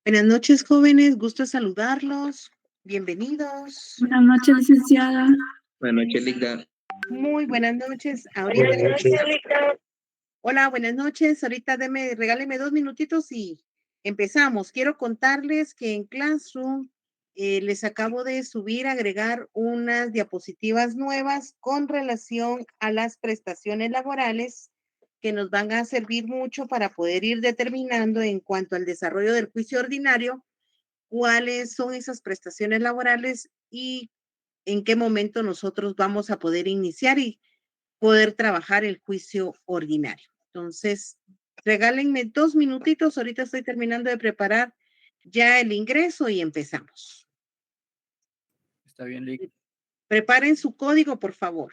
Buenas noches, jóvenes. Gusto saludarlos. Bienvenidos. Buenas noches, licenciada. Buenas noches, Ligda. Muy buenas noches. Ahorita. Buenas noches. Hola, buenas noches. Ahorita regáleme 2 minutitos y empezamos. Quiero contarles que en Classroom les acabo de agregar unas diapositivas nuevas con relación a las prestaciones laborales que nos van a servir mucho para poder ir determinando en cuanto al desarrollo del juicio ordinario cuáles son esas prestaciones laborales y en qué momento nosotros vamos a poder iniciar y poder trabajar el juicio ordinario. Entonces, regálenme 2 minutitos, ahorita estoy terminando de preparar ya el ingreso y empezamos. Está bien, Lic. Preparen su código, por favor.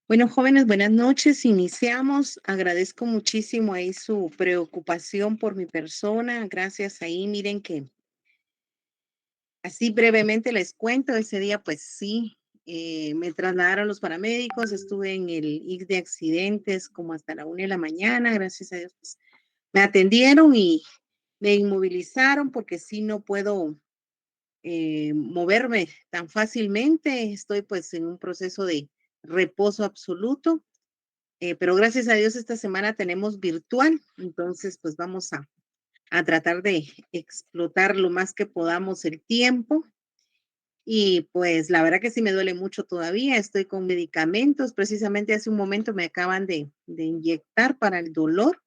Bueno, jóvenes, buenas noches. Iniciamos. Agradezco muchísimo ahí su preocupación por mi persona. Gracias ahí. Miren que así brevemente les cuento, ese día pues sí, me trasladaron los paramédicos, estuve en el IC de accidentes como hasta la 1 de la mañana, gracias a Dios, pues me atendieron y me inmovilizaron porque sí no puedo moverme tan fácilmente, estoy pues en un proceso de reposo absoluto, pero gracias a Dios esta semana tenemos virtual, entonces pues vamos a tratar de explotar lo más que podamos el tiempo. Y pues la verdad que sí me duele mucho todavía, estoy con medicamentos, precisamente hace un momento me acaban de inyectar para el dolor,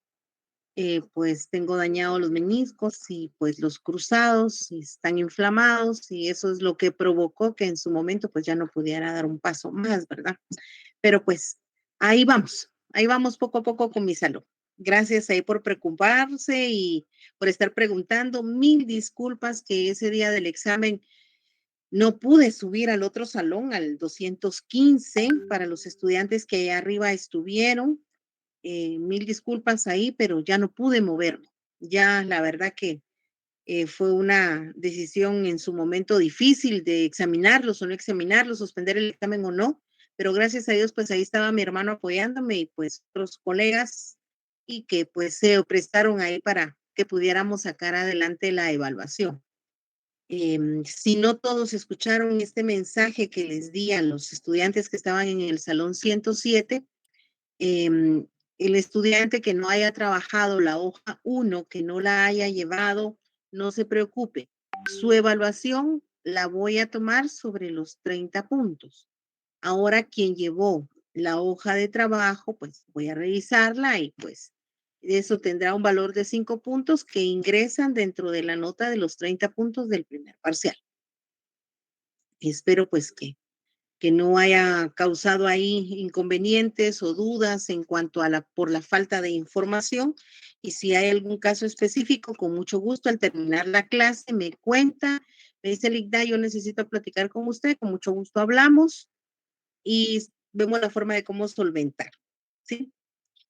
pues tengo dañados los meniscos y pues los cruzados y están inflamados y eso es lo que provocó que en su momento pues ya no pudiera dar un paso más, ¿verdad? Pero pues ahí vamos poco a poco con mi salud. Gracias ahí por preocuparse y por estar preguntando. Mil disculpas que ese día del examen no pude subir al otro salón, al 215, para los estudiantes que allá arriba estuvieron. Mil disculpas ahí, pero ya no pude moverme. Ya la verdad que fue una decisión en su momento difícil de examinarlos o no examinarlos, suspender el examen o no, pero gracias a Dios, pues ahí estaba mi hermano apoyándome y pues otros colegas y que pues se prestaron ahí para que pudiéramos sacar adelante la evaluación. Si no todos escucharon este mensaje que les di a los estudiantes que estaban en el salón 107, em, el estudiante que no haya trabajado la hoja 1, que no la haya llevado, no se preocupe. Su evaluación la voy a tomar sobre los 30 puntos. Ahora, quien llevó la hoja de trabajo, pues voy a revisarla y pues Eso tendrá un valor de 5 puntos que ingresan dentro de la nota de los 30 puntos del primer parcial. Espero pues que no haya causado ahí inconvenientes o dudas en cuanto a por la falta de información. Y si hay algún caso específico, con mucho gusto, al terminar la clase, me cuenta, me dice Ligda, yo necesito platicar con usted, con mucho gusto hablamos y vemos la forma de cómo solventar, ¿sí?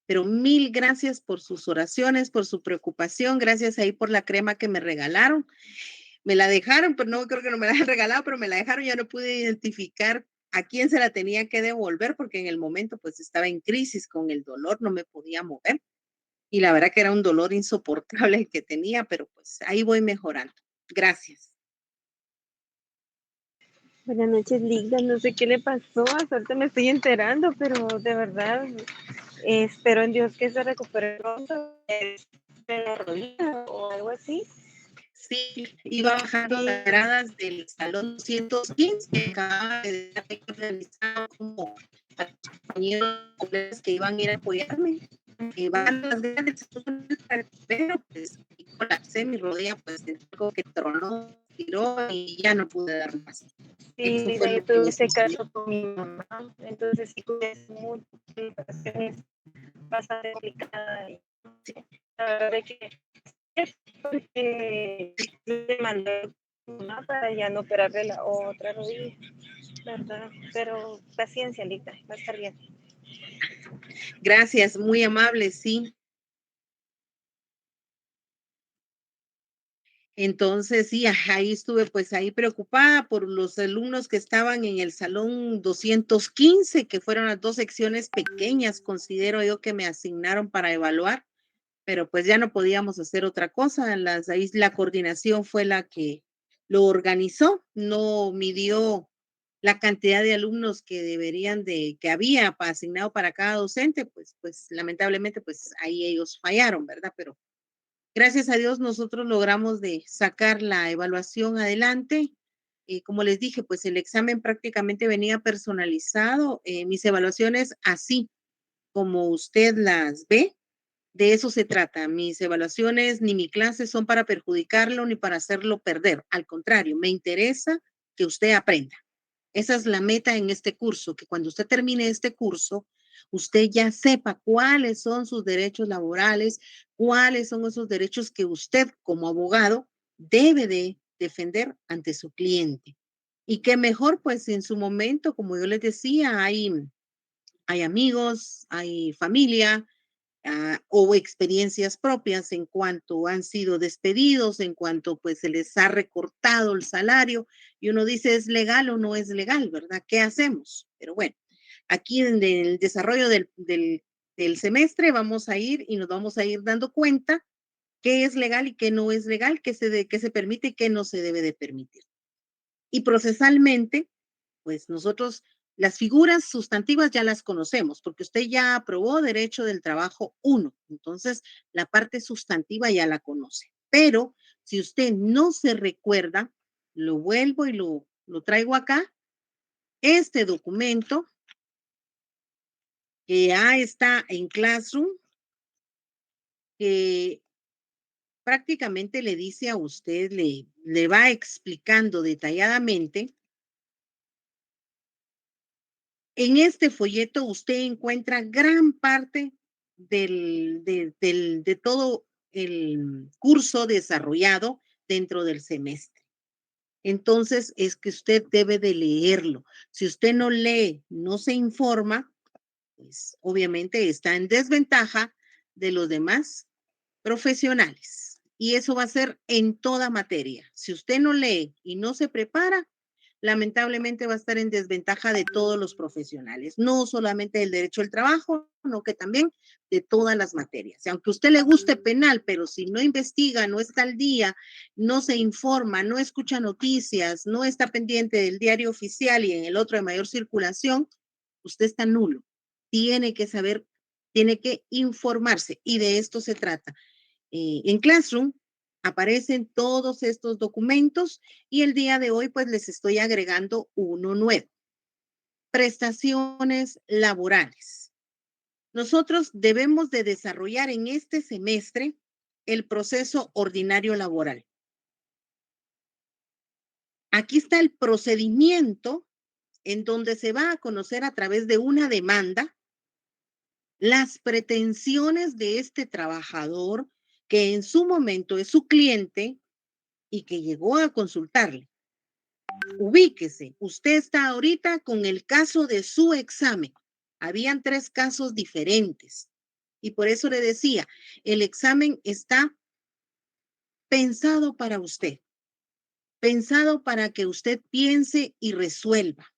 Pero mil gracias por sus oraciones, por su preocupación, gracias ahí por la crema que me regalaron. Me la dejaron, pero no creo que no me la han regalado, pero me la dejaron, ya no pude identificar a quién se la tenía que devolver porque en el momento pues estaba en crisis con el dolor, no me podía mover y la verdad que era un dolor insoportable el que tenía, pero pues ahí voy mejorando. Gracias. Buenas noches, Ligda. No sé qué le pasó, hasta ahorita me estoy enterando, pero de verdad espero en Dios que se recupere pronto de la rodilla o algo así. Sí, iba bajando las gradas del salón 215 que acababa de realizar como compañeros que iban a ir a apoyarme. Van las gradas, pero pues colapsé mi rodilla, pues algo que tronó, tiró y ya no pude dar más. Sí, Eso fue Ligda, yo lo que tuve me ese sucedió. caso con mi mamá, entonces sí cuides mucho, la situación es bastante complicada. Y, sí, la verdad es que porque le mandé a mi mamá para ya no operarle la otra rodilla, ¿verdad? Pero paciencia, Ligda, va a estar bien. Gracias, muy amable, sí. Entonces, sí, ahí estuve pues ahí preocupada por los alumnos que estaban en el salón 215, que fueron las dos secciones pequeñas, considero yo, que me asignaron para evaluar, pero pues ya no podíamos hacer otra cosa. Ahí la coordinación fue la que lo organizó, no midió la cantidad de alumnos que que había asignado para cada docente, pues lamentablemente, pues ahí ellos fallaron, ¿verdad? Pero gracias a Dios nosotros logramos de sacar la evaluación adelante. Como les dije, pues el examen prácticamente venía personalizado. Mis evaluaciones, así como usted las ve, de eso se trata. Mis evaluaciones ni mi clase son para perjudicarlo ni para hacerlo perder. Al contrario, me interesa que usted aprenda. Esa es la meta en este curso, que cuando usted termine este curso, usted ya sepa cuáles son sus derechos laborales, cuáles son esos derechos que usted como abogado debe de defender ante su cliente. Y que mejor, pues en su momento, como yo les decía, hay amigos, hay familia, o experiencias propias en cuanto han sido despedidos, en cuanto pues se les ha recortado el salario y uno dice es legal o no es legal, ¿verdad? ¿Qué hacemos? Pero bueno, aquí en el desarrollo del semestre vamos a ir y nos vamos a ir dando cuenta qué es legal y qué no es legal, qué se permite y qué no se debe de permitir. Y procesalmente, pues nosotros las figuras sustantivas ya las conocemos, porque usted ya aprobó derecho del trabajo 1, entonces la parte sustantiva ya la conoce. Pero si usted no se recuerda, lo vuelvo y lo traigo acá, este documento que ya está en Classroom, que prácticamente le dice a usted, le va explicando detalladamente. En este folleto usted encuentra gran parte de todo el curso desarrollado dentro del semestre. Entonces, es que usted debe de leerlo. Si usted no lee, no se informa, pues obviamente está en desventaja de los demás profesionales. Y eso va a ser en toda materia. Si usted no lee y no se prepara, lamentablemente va a estar en desventaja de todos los profesionales, no solamente del derecho al trabajo, sino que también de todas las materias. Aunque a usted le guste penal, pero si no investiga, no está al día, no se informa, no escucha noticias, no está pendiente del diario oficial y en el otro de mayor circulación, usted está nulo. Tiene que saber, tiene que informarse y de esto se trata. En Classroom aparecen todos estos documentos y el día de hoy pues les estoy agregando uno nuevo. Prestaciones laborales. nosotros debemos de desarrollar en este semestre el proceso ordinario laboral. Aquí está el procedimiento en donde se va a conocer a través de una demanda las pretensiones de este trabajador que en su momento es su cliente y que llegó a consultarle. Ubíquese, usted está ahorita con el caso de su examen. Habían 3 casos diferentes y por eso le decía, el examen está pensado para usted, pensado para que usted piense y resuelva.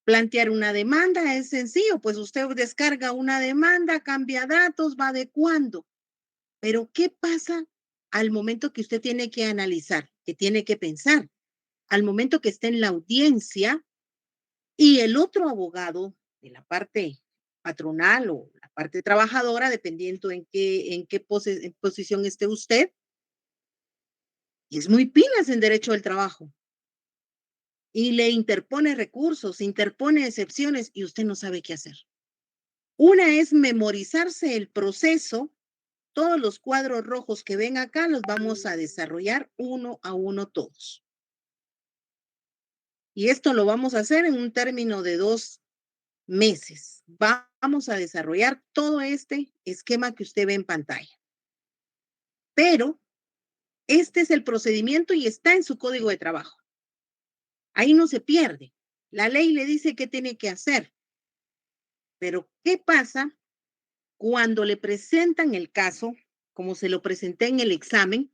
Plantear una demanda es sencillo, pues usted descarga una demanda, cambia datos, va adecuando. Pero ¿qué pasa al momento que usted tiene que analizar, que tiene que pensar? Al momento que está en la audiencia y el otro abogado de la parte patronal o la parte trabajadora, dependiendo en posición esté usted, es muy pilas en derecho del trabajo y le interpone recursos, interpone excepciones y usted no sabe qué hacer. Una es memorizarse el proceso. Todos los cuadros rojos que ven acá los vamos a desarrollar uno a uno todos. Y esto lo vamos a hacer en un término de 2 meses. Vamos a desarrollar todo este esquema que usted ve en pantalla. Pero este es el procedimiento y está en su código de trabajo. Ahí no se pierde. La ley le dice qué tiene que hacer. Pero ¿qué pasa cuando le presentan el caso, como se lo presenté en el examen,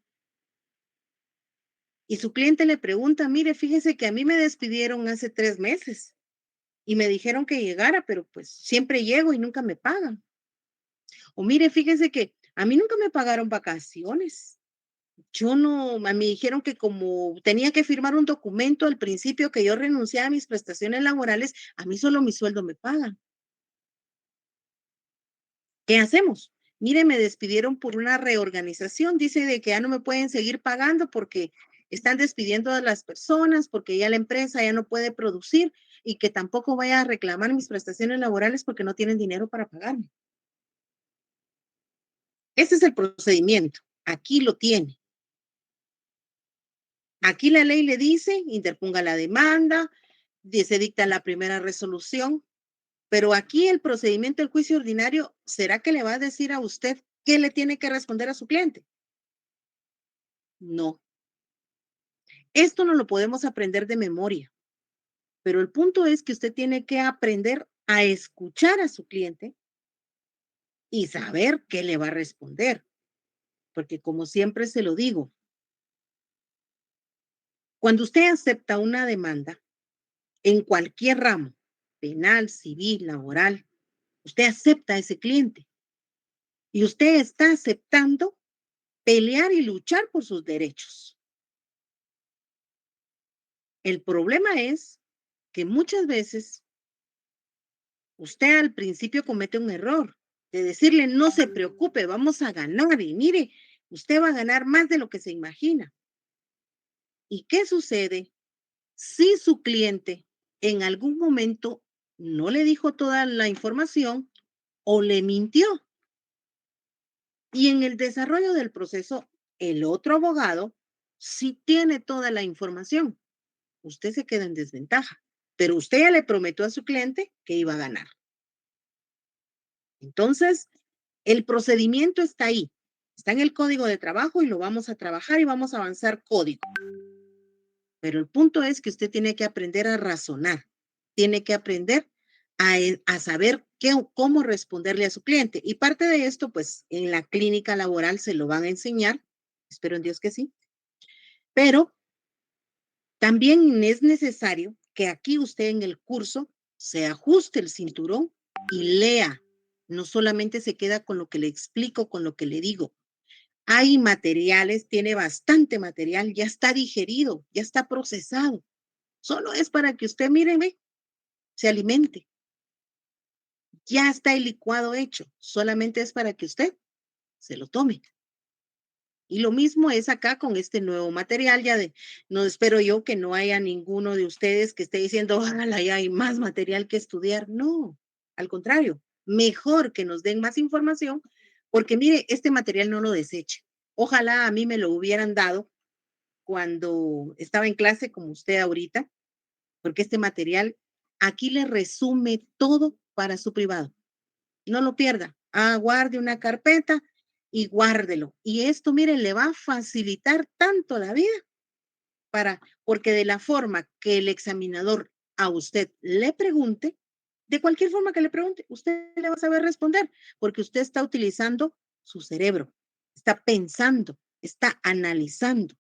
y su cliente le pregunta, mire, fíjese que a mí me despidieron hace 3 meses y me dijeron que llegara, pero pues siempre llego y nunca me pagan? O mire, fíjese que a mí nunca me pagaron vacaciones. Yo no, me dijeron que como tenía que firmar un documento al principio que yo renunciaba a mis prestaciones laborales, a mí solo mi sueldo me pagan. ¿Qué hacemos? Mire, me despidieron por una reorganización. Dice de que ya no me pueden seguir pagando porque están despidiendo a las personas, porque ya la empresa ya no puede producir y que tampoco vaya a reclamar mis prestaciones laborales porque no tienen dinero para pagarme. Ese es el procedimiento. Aquí lo tiene. Aquí la ley le dice, interponga la demanda, se dicta la primera resolución, pero aquí el procedimiento del juicio ordinario, ¿será que le va a decir a usted qué le tiene que responder a su cliente? No. Esto no lo podemos aprender de memoria, pero el punto es que usted tiene que aprender a escuchar a su cliente y saber qué le va a responder, porque como siempre se lo digo, cuando usted acepta una demanda en cualquier ramo, penal, civil, laboral, usted acepta a ese cliente y usted está aceptando pelear y luchar por sus derechos. El problema es que muchas veces usted al principio comete un error de decirle, no se preocupe, vamos a ganar y mire, usted va a ganar más de lo que se imagina. ¿Y qué sucede si su cliente en algún momento no le dijo toda la información o le mintió? Y en el desarrollo del proceso, el otro abogado sí tiene toda la información. Usted se queda en desventaja, pero usted ya le prometió a su cliente que iba a ganar. Entonces, el procedimiento está ahí, está en el código de trabajo y lo vamos a trabajar y vamos a avanzar código. Pero el punto es que usted tiene que aprender a razonar, tiene que aprender a saber cómo responderle a su cliente. Y parte de esto, pues en la clínica laboral se lo van a enseñar, espero en Dios que sí, pero también es necesario que aquí usted en el curso se ajuste el cinturón y lea. No solamente se queda con lo que le explico, con lo que le digo. Hay materiales, tiene bastante material, ya está digerido, ya está procesado. Solo es para que usted, mire, ve, se alimente. Ya está el licuado hecho, solamente es para que usted se lo tome. Y lo mismo es acá con este nuevo material, no espero yo que no haya ninguno de ustedes que esté diciendo, ojalá, ya hay más material que estudiar. No, al contrario, mejor que nos den más información, porque mire, este material no lo deseche. Ojalá a mí me lo hubieran dado cuando estaba en clase como usted ahorita, porque este material aquí le resume todo para su privado. No lo pierda. Guarde una carpeta y guárdelo. Y esto, mire, le va a facilitar tanto la vida porque de la forma que el examinador a usted le pregunte, de cualquier forma que le pregunte, usted le va a saber responder, porque usted está utilizando su cerebro, está pensando, está analizando,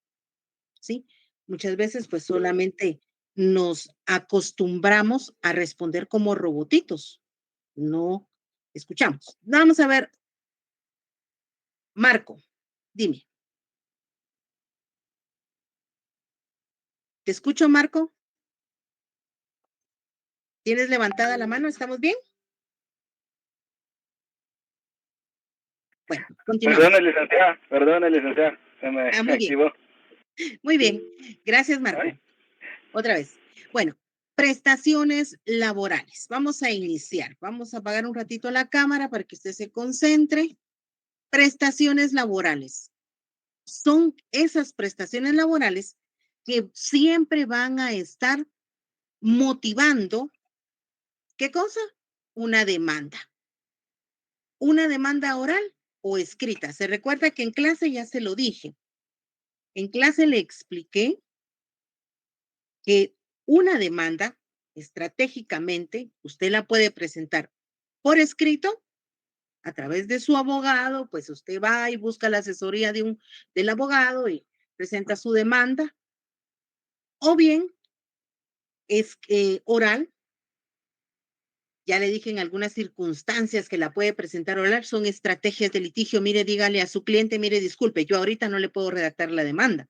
¿sí? Muchas veces, pues solamente nos acostumbramos a responder como robotitos, no escuchamos. Vamos a ver, Marco, dime. ¿Te escucho, Marco? ¿Tienes levantada la mano? ¿Estamos bien? Bueno, continuamos. Perdone, licenciada, se me Muy bien. activó. Muy bien. Gracias, Marco. Ay. Otra vez. Bueno, prestaciones laborales. Vamos a iniciar. Vamos a apagar un ratito la cámara para que usted se concentre. Prestaciones laborales. Son esas prestaciones laborales que siempre van a estar motivando, ¿qué cosa? Una demanda. Una demanda oral o escrita. Se recuerda que en clase ya se lo dije. En clase le expliqué que una demanda estratégicamente usted la puede presentar por escrito a través de su abogado, pues usted va y busca la asesoría del abogado y presenta su demanda, o bien es oral. Ya le dije en algunas circunstancias que la puede presentar oral, son estrategias de litigio. Mire, dígale a su cliente, mire, disculpe, yo ahorita no le puedo redactar la demanda,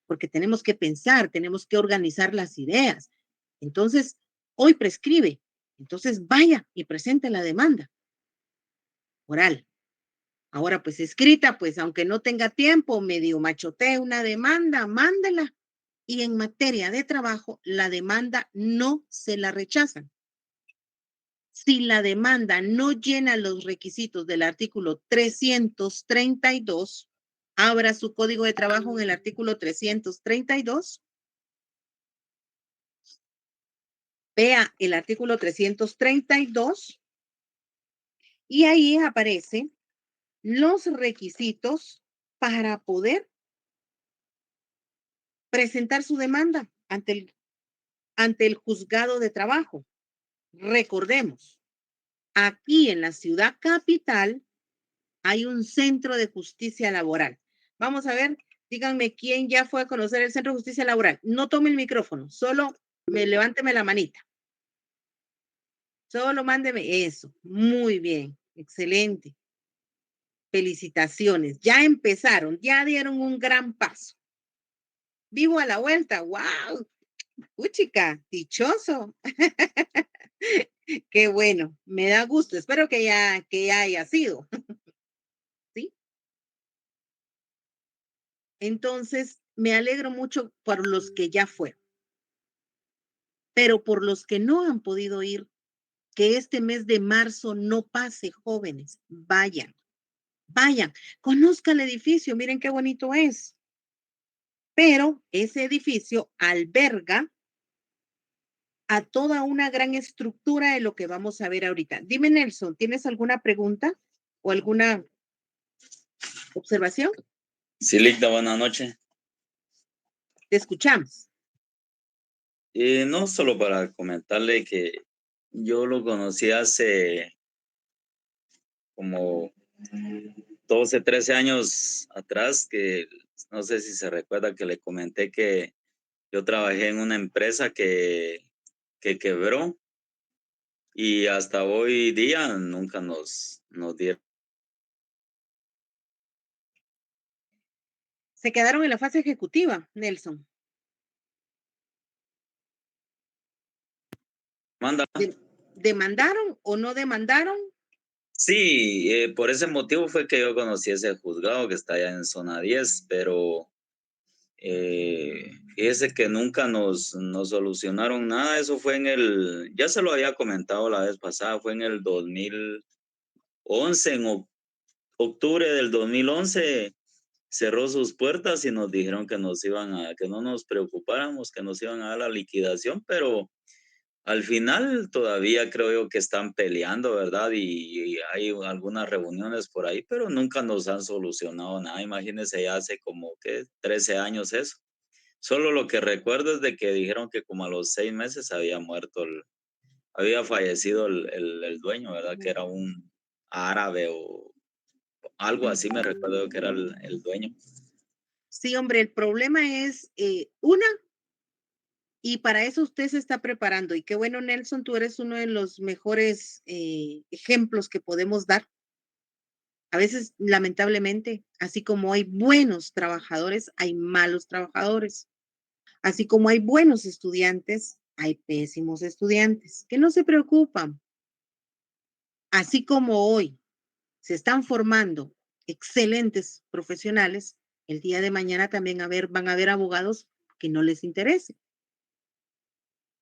porque tenemos que pensar, tenemos que organizar las ideas. Entonces, hoy prescribe. Entonces, vaya y presente la demanda oral. Ahora, pues escrita, pues aunque no tenga tiempo, medio machotee una demanda, mándela. Y en materia de trabajo, la demanda no se la rechazan. Si la demanda no llena los requisitos del artículo 332, abra su código de trabajo en el artículo 332. Vea el artículo 332 y ahí aparecen los requisitos para poder presentar su demanda ante el juzgado de trabajo. Recordemos, aquí en la ciudad capital hay un centro de justicia laboral. Vamos a ver, díganme quién ya fue a conocer el centro de justicia laboral. No tome el micrófono, solo levánteme la manita. Solo mándeme eso. Muy bien, excelente. Felicitaciones, ya empezaron, ya dieron un gran paso. Vivo a la vuelta, wow, chica, dichoso. Qué bueno, me da gusto, espero que ya haya sido. ¿Sí? Entonces, me alegro mucho por los que ya fueron, pero por los que no han podido ir, que este mes de marzo no pase, jóvenes, vayan, conozca el edificio, miren qué bonito es. Pero ese edificio alberga a toda una gran estructura de lo que vamos a ver ahorita. Dime, Nelson, ¿tienes alguna pregunta o alguna observación? Sí, Ligda, buenas noches. Te escuchamos. No solo para comentarle que yo lo conocí hace como 12, 13 años atrás, que no sé si se recuerda que le comenté que yo trabajé en una empresa que quebró y hasta hoy día nunca nos dieron. Se quedaron en la fase ejecutiva, Nelson. Manda. ¿Demandaron o no demandaron? Sí, por ese motivo fue que yo conocí ese juzgado que está allá en zona 10, pero Fíjese que nunca nos solucionaron nada. Eso fue ya se lo había comentado la vez pasada, fue en el 2011, octubre del 2011 cerró sus puertas y nos dijeron que que no nos preocupáramos, que nos iban a dar la liquidación, pero al final todavía creo yo que están peleando, ¿verdad? Y hay algunas reuniones por ahí, pero nunca nos han solucionado nada. Imagínense, ya hace como que 13 años eso. Solo lo que recuerdo es de que dijeron que como a los 6 meses había fallecido el dueño, ¿verdad? Que era un árabe o algo así, me recuerdo que era el dueño. Sí, hombre, el problema es, una, y para eso usted se está preparando. Y qué bueno, Nelson, tú eres uno de los mejores ejemplos que podemos dar. A veces, lamentablemente, así como hay buenos trabajadores, hay malos trabajadores. Así como hay buenos estudiantes, hay pésimos estudiantes que no se preocupan. Así como hoy se están formando excelentes profesionales, el día de mañana también van a haber abogados que no les interese.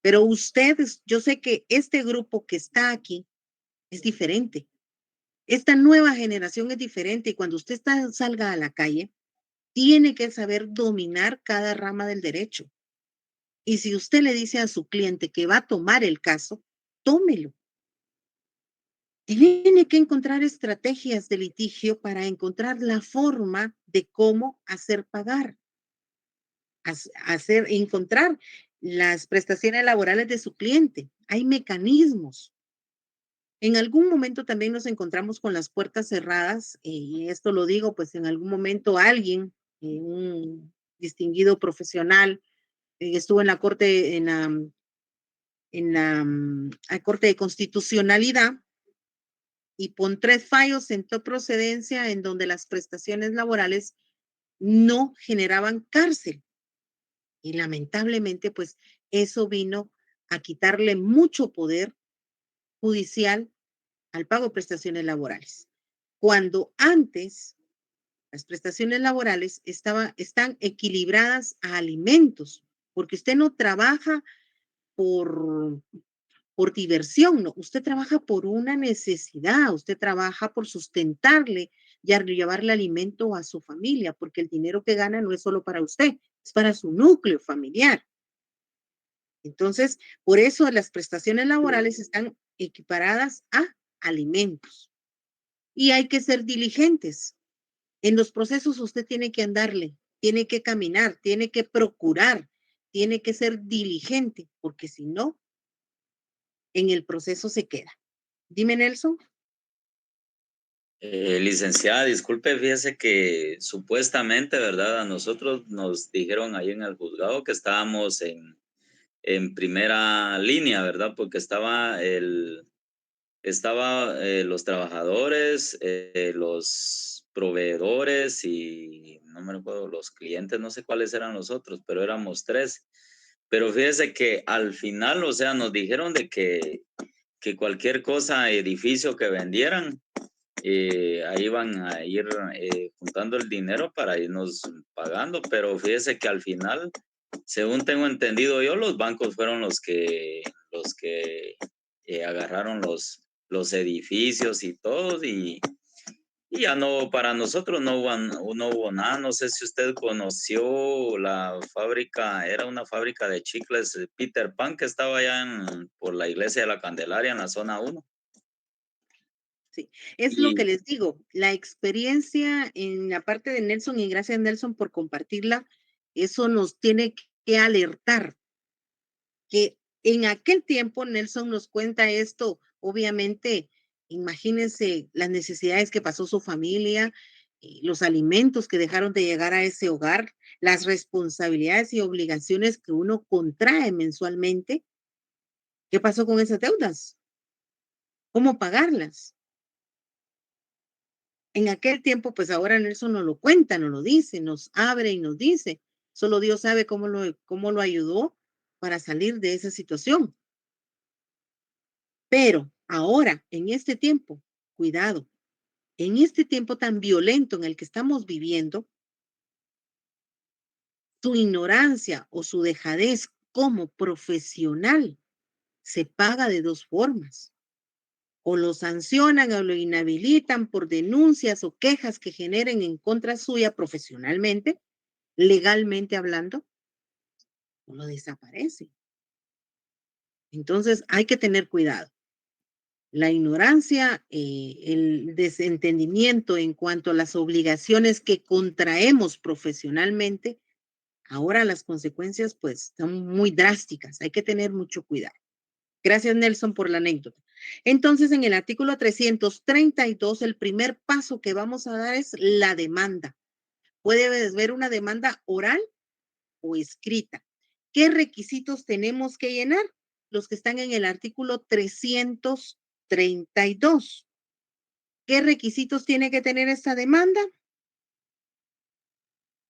Pero ustedes, yo sé que este grupo que está aquí es diferente. Esta nueva generación es diferente y cuando usted salga a la calle, tiene que saber dominar cada rama del derecho. Y si usted le dice a su cliente que va a tomar el caso, tómelo. Tiene que encontrar estrategias de litigio para encontrar la forma de cómo hacer pagar, encontrar las prestaciones laborales de su cliente. Hay mecanismos. En algún momento también nos encontramos con las puertas cerradas, y esto lo digo, pues en algún momento alguien, un distinguido profesional, estuvo en la corte, Corte de Constitucionalidad y por 3 fallos sentó procedencia en donde las prestaciones laborales no generaban cárcel. Y lamentablemente, pues eso vino a quitarle mucho poder judicial al pago de prestaciones laborales. Cuando antes las prestaciones laborales están equilibradas a alimentos, porque usted no trabaja por, por diversión, no, usted trabaja por una necesidad, usted trabaja por sustentarle y llevarle alimento a su familia, porque el dinero que gana no es solo para usted, es para su núcleo familiar. Entonces, por eso las prestaciones laborales están equiparadas a alimentos y hay que ser diligentes. En los procesos usted tiene que andarle, tiene que caminar, tiene que procurar, tiene que ser diligente, porque si no, en el proceso se queda. Dime, Nelson. Licenciada, disculpe, fíjese que supuestamente, ¿verdad? A nosotros nos dijeron ahí en el juzgado que estábamos en primera línea, ¿verdad? Porque estaba los trabajadores, los proveedores y no me recuerdo, los clientes, no sé cuáles eran los otros, pero éramos 3. Pero fíjese que al final, o sea, nos dijeron de que cualquier cosa, edificio que vendieran, ahí van a ir juntando el dinero para irnos pagando, pero fíjese que al final, según tengo entendido yo, los bancos fueron los que agarraron los edificios y todo, y ya no, para nosotros no hubo nada. No sé si usted conoció la fábrica, era una fábrica de chicles Peter Pan que estaba allá por la iglesia de la Candelaria en la zona 1. Sí, es lo que Y les digo, la experiencia en la parte de Nelson, y gracias Nelson por compartirla, eso nos tiene que alertar que en aquel tiempo Nelson nos cuenta esto, obviamente, imagínense las necesidades que pasó su familia, los alimentos que dejaron de llegar a ese hogar, las responsabilidades y obligaciones que uno contrae mensualmente. ¿Qué pasó con esas deudas? ¿Cómo pagarlas? En aquel tiempo, pues ahora Nelson nos lo cuenta, nos lo dice, nos abre y nos dice. Solo Dios sabe cómo lo ayudó para salir de esa situación. Pero ahora, en este tiempo, cuidado, en este tiempo tan violento en el que estamos viviendo, su ignorancia o su dejadez como profesional se paga de dos formas. O lo sancionan o lo inhabilitan por denuncias o quejas que generen en contra suya profesionalmente, legalmente hablando, o lo desaparece. Entonces hay que tener cuidado. La ignorancia, el desentendimiento en cuanto a las obligaciones que contraemos profesionalmente, ahora las consecuencias pues son muy drásticas. Hay que tener mucho cuidado. Gracias, Nelson, por la anécdota. Entonces, en el artículo 332, el primer paso que vamos a dar es la demanda. Puede haber una demanda oral o escrita. ¿Qué requisitos tenemos que llenar? Los que están en el artículo 332. ¿Qué requisitos tiene que tener esta demanda?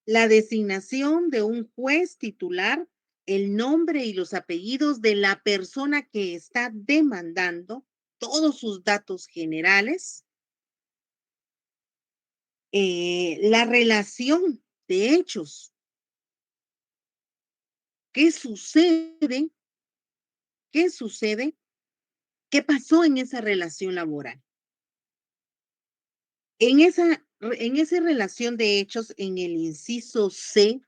La designación de un juez titular, el nombre y los apellidos de la persona que está demandando, todos sus datos generales, la relación de hechos. ¿Qué sucede? ¿Qué sucede? ¿Qué pasó en esa relación laboral? En esa relación de hechos, en el inciso C,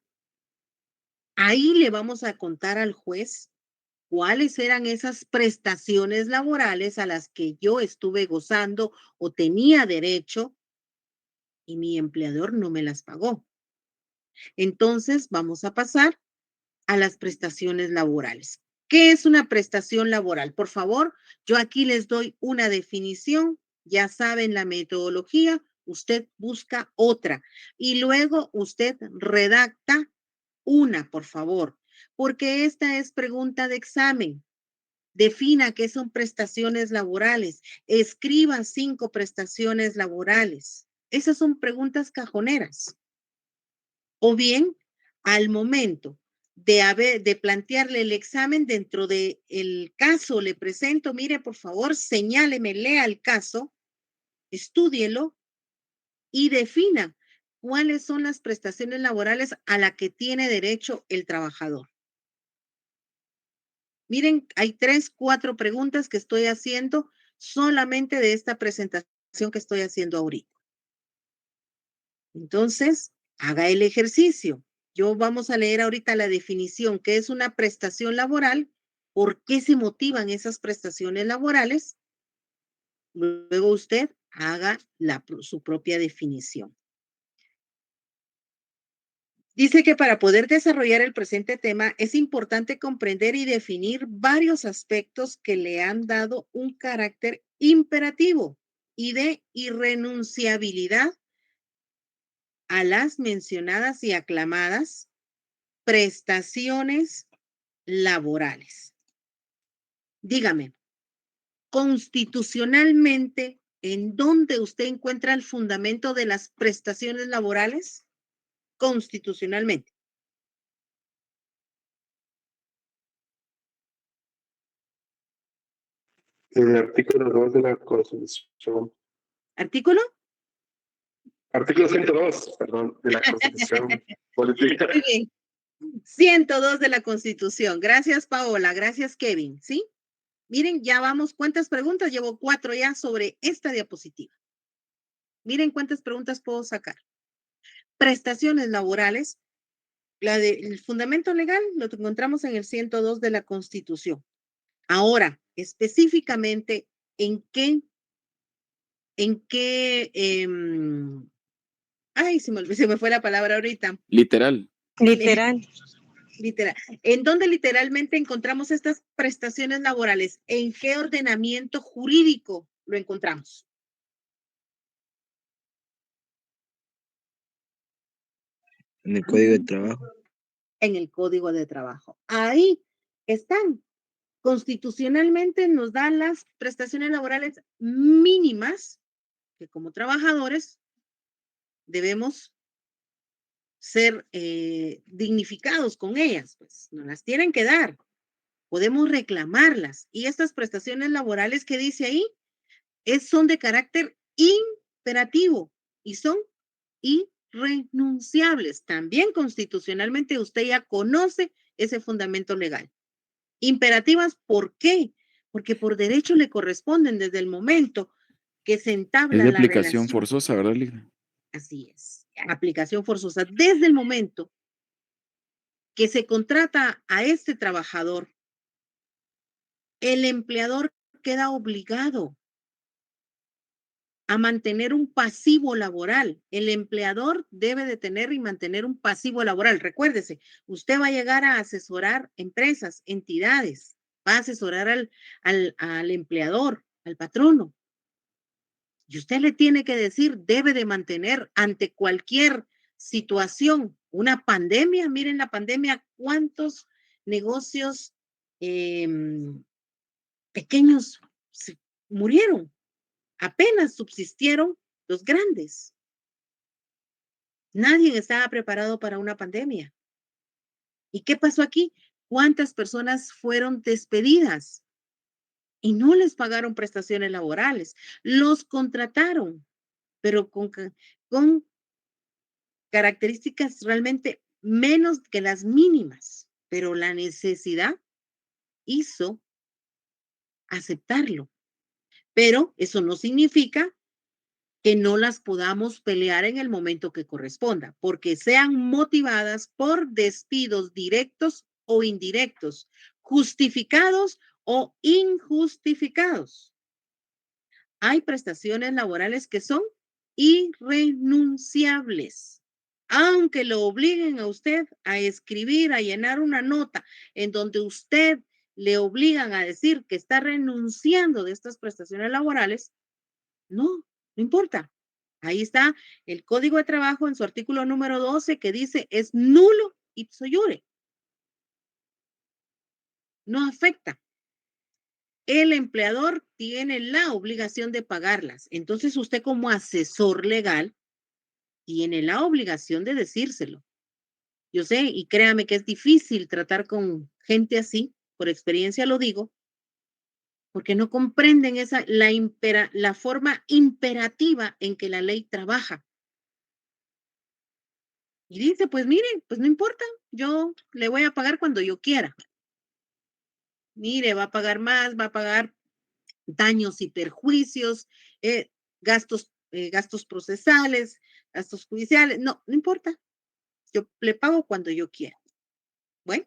ahí le vamos a contar al juez cuáles eran esas prestaciones laborales a las que yo estuve gozando o tenía derecho y mi empleador no me las pagó. Entonces, vamos a pasar a las prestaciones laborales. ¿Qué es una prestación laboral? Por favor, yo aquí les doy una definición. Ya saben la metodología, usted busca otra y luego usted redacta una, por favor, porque esta es pregunta de examen. Defina qué son prestaciones laborales. Escriba 5 prestaciones laborales. Esas son preguntas cajoneras. O bien, al momento de plantearle el examen dentro del caso, le presento, mire, por favor, señáleme, lea el caso, estúdielo y defina cuáles son las prestaciones laborales a las que tiene derecho el trabajador. Miren, hay 3, 4 preguntas que estoy haciendo solamente de esta presentación que estoy haciendo ahorita. Entonces, haga el ejercicio. Vamos a leer ahorita la definición, qué es una prestación laboral, por qué se motivan esas prestaciones laborales. Luego usted haga su propia definición. Dice que para poder desarrollar el presente tema es importante comprender y definir varios aspectos que le han dado un carácter imperativo y de irrenunciabilidad a las mencionadas y aclamadas prestaciones laborales. Dígame, constitucionalmente, ¿en dónde usted encuentra el fundamento de las prestaciones laborales? Constitucionalmente. El artículo 2 de la Constitución. ¿Artículo? Artículo 102, perdón, de la Constitución Política. Muy bien. 102 de la Constitución. Gracias, Paola. Gracias, Kevin. ¿Sí? Miren, ya vamos. ¿Cuántas preguntas? Llevo 4 ya sobre esta diapositiva. Miren cuántas preguntas puedo sacar. Prestaciones laborales. El fundamento legal lo encontramos en el 102 de la Constitución. Ahora, específicamente, ¿en qué ay, se me fue la palabra ahorita. Literal. Literal. Literal. ¿En dónde literalmente encontramos estas prestaciones laborales? ¿En qué ordenamiento jurídico lo encontramos? En el Código de Trabajo. En el Código de Trabajo. Ahí están. Constitucionalmente nos dan las prestaciones laborales mínimas que como trabajadores debemos ser dignificados con ellas, pues nos las tienen que dar. Podemos reclamarlas. Y estas prestaciones laborales que dice ahí son de carácter imperativo y son irrenunciables. También constitucionalmente usted ya conoce ese fundamento legal. Imperativas, ¿por qué? Porque por derecho le corresponden desde el momento que se Es entabla de la aplicación relación. forzosa, ¿verdad, Ligda? Así es, aplicación forzosa. Desde el momento que se contrata a este trabajador, el empleador queda obligado a mantener un pasivo laboral. El empleador debe de tener y mantener un pasivo laboral. Recuérdese, usted va a llegar a asesorar empresas, entidades, va a asesorar al empleador, al patrono. Y usted le tiene que decir, debe de mantener ante cualquier situación, una pandemia. Miren la pandemia, cuántos negocios pequeños murieron. Apenas subsistieron los grandes. Nadie estaba preparado para una pandemia. ¿Y qué pasó aquí? ¿Cuántas personas fueron despedidas? Y no les pagaron prestaciones laborales. Los contrataron, pero con características realmente menos que las mínimas. Pero la necesidad hizo aceptarlo. Pero eso no significa que no las podamos pelear en el momento que corresponda, porque sean motivadas por despidos directos o indirectos, justificados o injustificados. Hay prestaciones laborales que son irrenunciables, aunque lo obliguen a usted a escribir, a llenar una nota en donde usted le obligan a decir que está renunciando de estas prestaciones laborales. No importa. Ahí está el Código de Trabajo en su artículo número 12 que dice es nulo ipso iure. No afecta. El empleador tiene la obligación de pagarlas. Entonces usted como asesor legal tiene la obligación de decírselo. Yo sé, y créame que es difícil tratar con gente así, por experiencia lo digo, porque no comprenden la forma imperativa en que la ley trabaja. Y dice, pues mire, pues no importa, yo le voy a pagar cuando yo quiera. Mire, va a pagar más, va a pagar daños y perjuicios, gastos procesales, gastos judiciales. No importa, yo le pago cuando yo quiera. Bueno,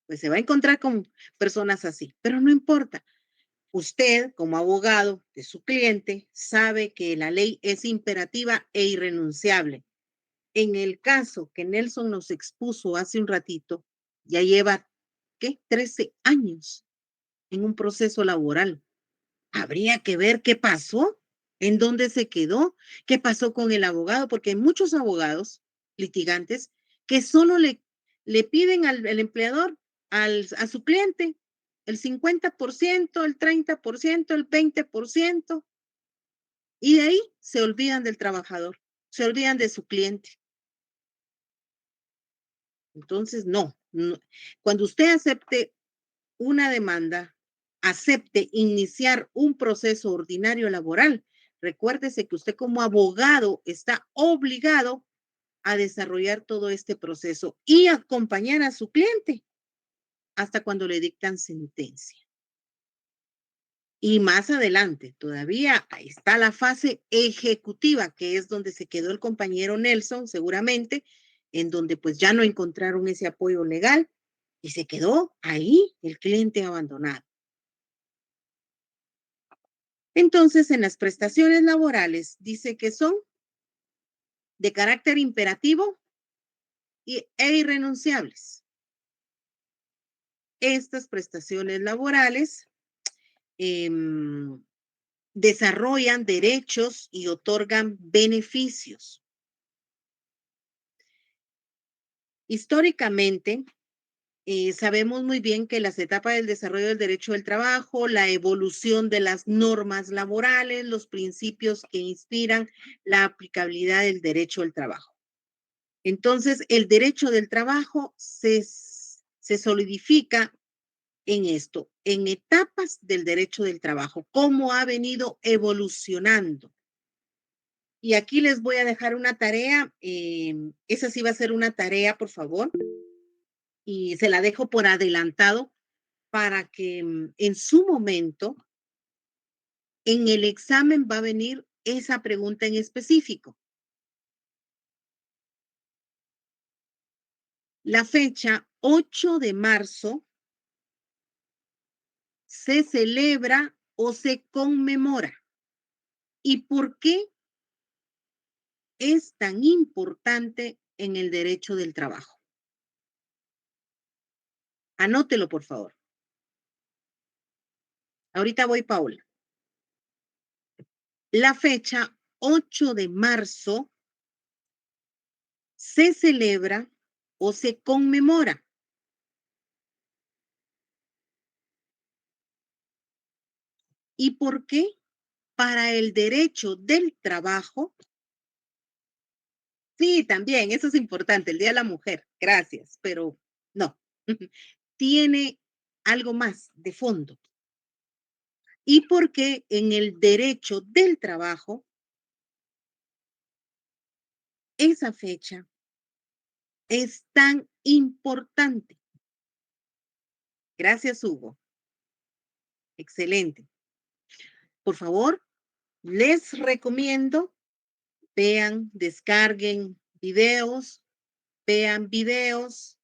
pues se va a encontrar con personas así, pero no importa. Usted, como abogado de su cliente, sabe que la ley es imperativa e irrenunciable. En el caso que Nelson nos expuso hace un ratito, ya lleva, ¿qué? 13 años en un proceso laboral. Habría que ver qué pasó, en dónde se quedó, qué pasó con el abogado, porque hay muchos abogados litigantes que solo le piden al empleador, a su cliente, el 50%, el 30%, el 20%, y de ahí se olvidan del trabajador, se olvidan de su cliente. Entonces, no. Cuando usted acepte una demanda, acepte iniciar un proceso ordinario laboral, recuérdese que usted como abogado está obligado a desarrollar todo este proceso y acompañar a su cliente hasta cuando le dictan sentencia. Y más adelante, todavía está la fase ejecutiva, que es donde se quedó el compañero Nelson, seguramente, en donde pues ya no encontraron ese apoyo legal y se quedó ahí el cliente abandonado. Entonces, en las prestaciones laborales dice que son de carácter imperativo e irrenunciables. Estas prestaciones laborales desarrollan derechos y otorgan beneficios. Históricamente, sabemos muy bien que las etapas del desarrollo del derecho del trabajo, la evolución de las normas laborales, los principios que inspiran la aplicabilidad del derecho del trabajo. Entonces, el derecho del trabajo se solidifica en esto, en etapas del derecho del trabajo, cómo ha venido evolucionando. Y aquí les voy a dejar una tarea. Esa sí va a ser una tarea, por favor. Y se la dejo por adelantado para que en su momento, en el examen va a venir esa pregunta en específico. La fecha 8 de marzo se celebra o se conmemora. ¿Y por qué es tan importante en el derecho del trabajo? Anótelo, por favor. Ahorita voy, Paola. La fecha 8 de marzo se celebra o se conmemora. ¿Y por qué? Para el derecho del trabajo. Sí, también, eso es importante, el Día de la Mujer. Gracias, pero no. Tiene algo más de fondo. ¿Y por qué en el derecho del trabajo esa fecha es tan importante? Gracias, Hugo. Excelente. Por favor, les recomiendo, vean, descarguen vean videos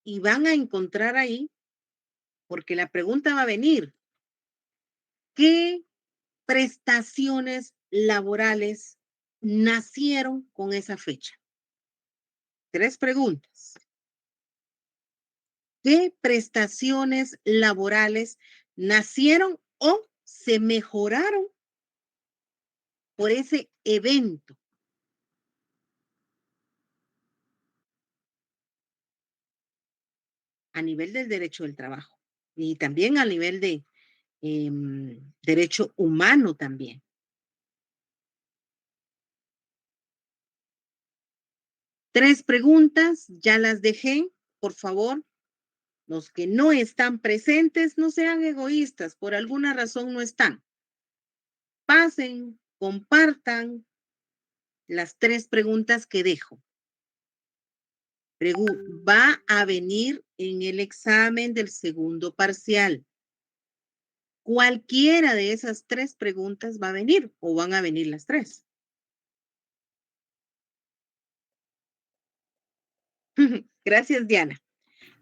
y van a encontrar ahí, porque la pregunta va a venir, ¿qué prestaciones laborales nacieron con esa fecha? 3 preguntas. ¿Qué prestaciones laborales nacieron o se mejoraron por ese evento? A nivel del derecho del trabajo y también a nivel de derecho humano también. Tres preguntas, ya las dejé, por favor. Los que no están presentes, no sean egoístas, por alguna razón no están. Pasen, compartan las 3 preguntas que dejo. Va a venir en el examen del segundo parcial. Cualquiera de esas 3 preguntas va a venir o van a venir las 3. Gracias, Diana.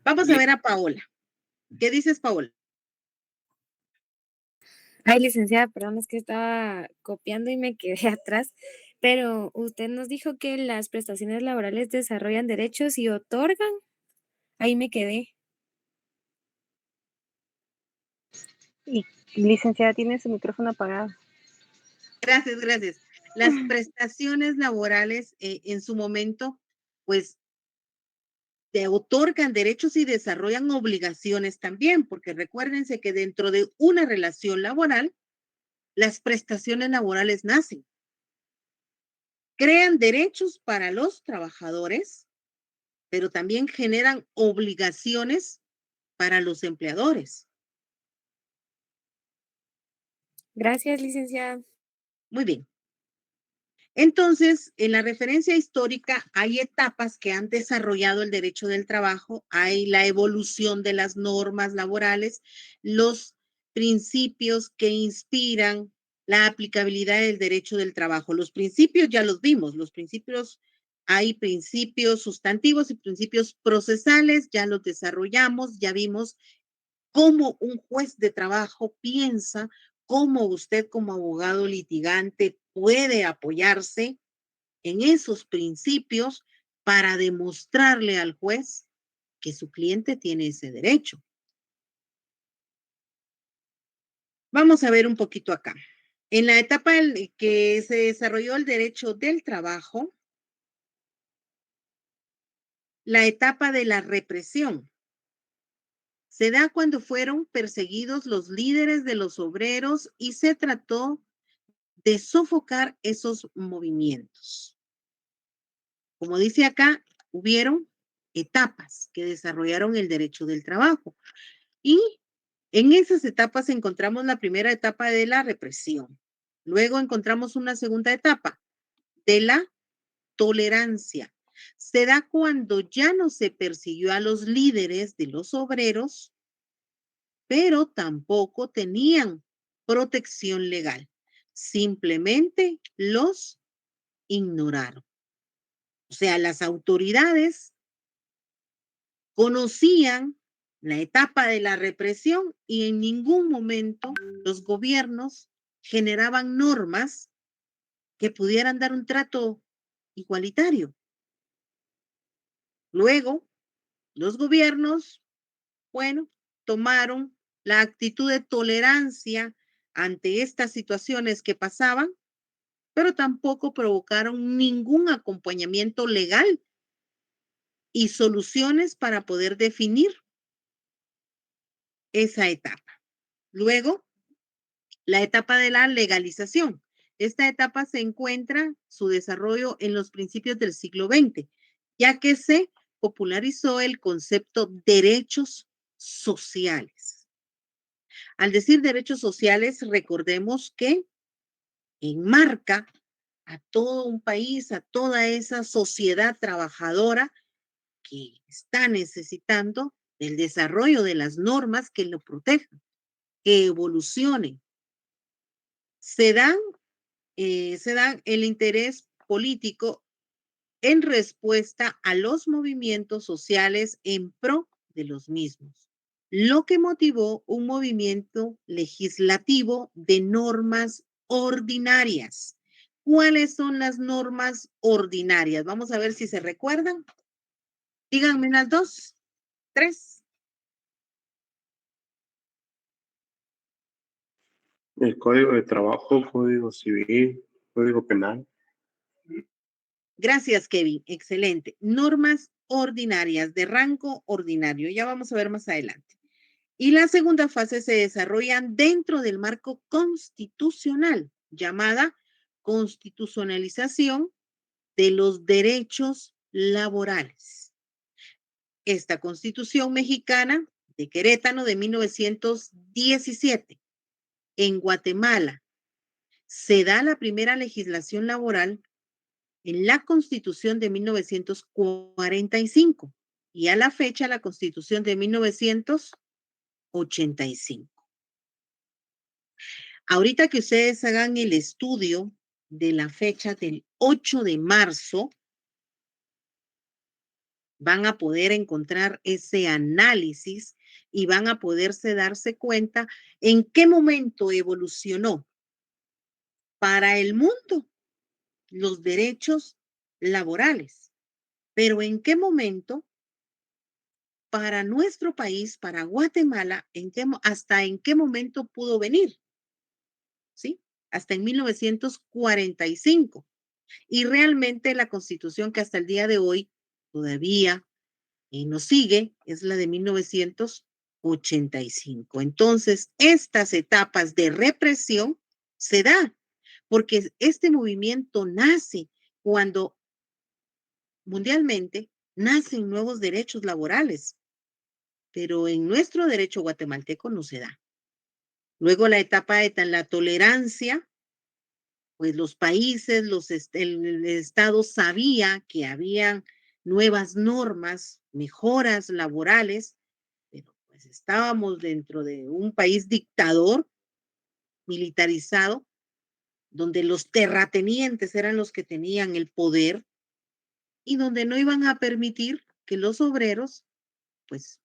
Vamos a ver a Paola. ¿Qué dices, Paola? Ay, licenciada, perdón, es que estaba copiando y me quedé atrás, pero usted nos dijo que las prestaciones laborales desarrollan derechos y otorgan. Ahí me quedé. Y licenciada tiene su micrófono apagado. Gracias, gracias. Las prestaciones laborales en su momento, pues, te otorgan derechos y desarrollan obligaciones también, porque recuérdense que dentro de una relación laboral, las prestaciones laborales nacen. Crean derechos para los trabajadores, pero también generan obligaciones para los empleadores. Gracias, licenciada. Muy bien. Entonces, en la referencia histórica hay etapas que han desarrollado el derecho del trabajo, hay la evolución de las normas laborales, los principios que inspiran la aplicabilidad del derecho del trabajo. Los principios ya los vimos, hay principios sustantivos y principios procesales, ya los desarrollamos, ya vimos cómo un juez de trabajo piensa, cómo usted como abogado litigante puede apoyarse en esos principios para demostrarle al juez que su cliente tiene ese derecho. Vamos a ver un poquito acá. En la etapa en que se desarrolló el derecho del trabajo, la etapa de la represión se da cuando fueron perseguidos los líderes de los obreros y se trató de sofocar esos movimientos. Como dice acá, hubieron etapas que desarrollaron el derecho del trabajo y en esas etapas encontramos la primera etapa de la represión. Luego encontramos una segunda etapa de la tolerancia. Se da cuando ya no se persiguió a los líderes de los obreros, pero tampoco tenían protección legal. Simplemente los ignoraron. O sea, las autoridades conocían la etapa de la represión y en ningún momento los gobiernos generaban normas que pudieran dar un trato igualitario. Luego, los gobiernos, bueno, tomaron la actitud de tolerancia ante estas situaciones que pasaban, pero tampoco provocaron ningún acompañamiento legal y soluciones para poder definir esa etapa. Luego, la etapa de la legalización. Esta etapa se encuentra su desarrollo en los principios del siglo XX, ya que se popularizó el concepto derechos sociales. Al decir derechos sociales, recordemos que enmarca a todo un país, a toda esa sociedad trabajadora que está necesitando el desarrollo de las normas que lo protejan, que evolucionen. Se dan el interés político en respuesta a los movimientos sociales en pro de los mismos, lo que motivó un movimiento legislativo de normas ordinarias. ¿Cuáles son las normas ordinarias? Vamos a ver si se recuerdan. Díganme unas 2, 3. El Código de Trabajo, Código Civil, Código Penal. Gracias, Kevin. Excelente. Normas ordinarias de rango ordinario. Ya vamos a ver más adelante. Y la segunda fase se desarrollan dentro del marco constitucional, llamada constitucionalización de los derechos laborales. Esta Constitución mexicana de Querétaro de 1917, en Guatemala, se da la primera legislación laboral en la Constitución de 1945 y a la fecha la Constitución de 1985. Ahorita que ustedes hagan el estudio de la fecha del 8 de marzo, van a poder encontrar ese análisis y van a poderse darse cuenta en qué momento evolucionó para el mundo los derechos laborales, pero en qué momento para nuestro país, para Guatemala, hasta en qué momento pudo venir, ¿sí? Hasta en 1945. Y realmente la Constitución que hasta el día de hoy todavía nos sigue es la de 1985. Entonces, estas etapas de represión se dan porque este movimiento nace cuando mundialmente nacen nuevos derechos laborales, pero en nuestro derecho guatemalteco no se da. Luego la etapa de la tolerancia, pues los países, el Estado sabía que habían nuevas normas, mejoras laborales, pero pues estábamos dentro de un país dictador, militarizado, donde los terratenientes eran los que tenían el poder y donde no iban a permitir que los obreros, pues,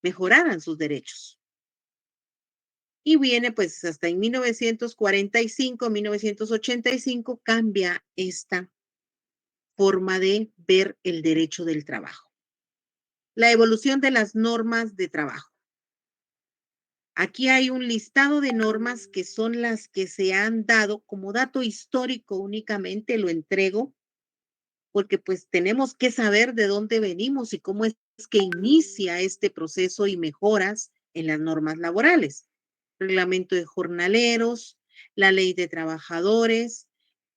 mejoraran sus derechos. Y viene pues hasta en 1945, 1985 cambia esta forma de ver el derecho del trabajo. La evolución de las normas de trabajo. Aquí hay un listado de normas que son las que se han dado como dato histórico únicamente, lo entrego, porque pues tenemos que saber de dónde venimos y cómo es que inicia este proceso y mejoras en las normas laborales. Reglamento de jornaleros, la ley de trabajadores,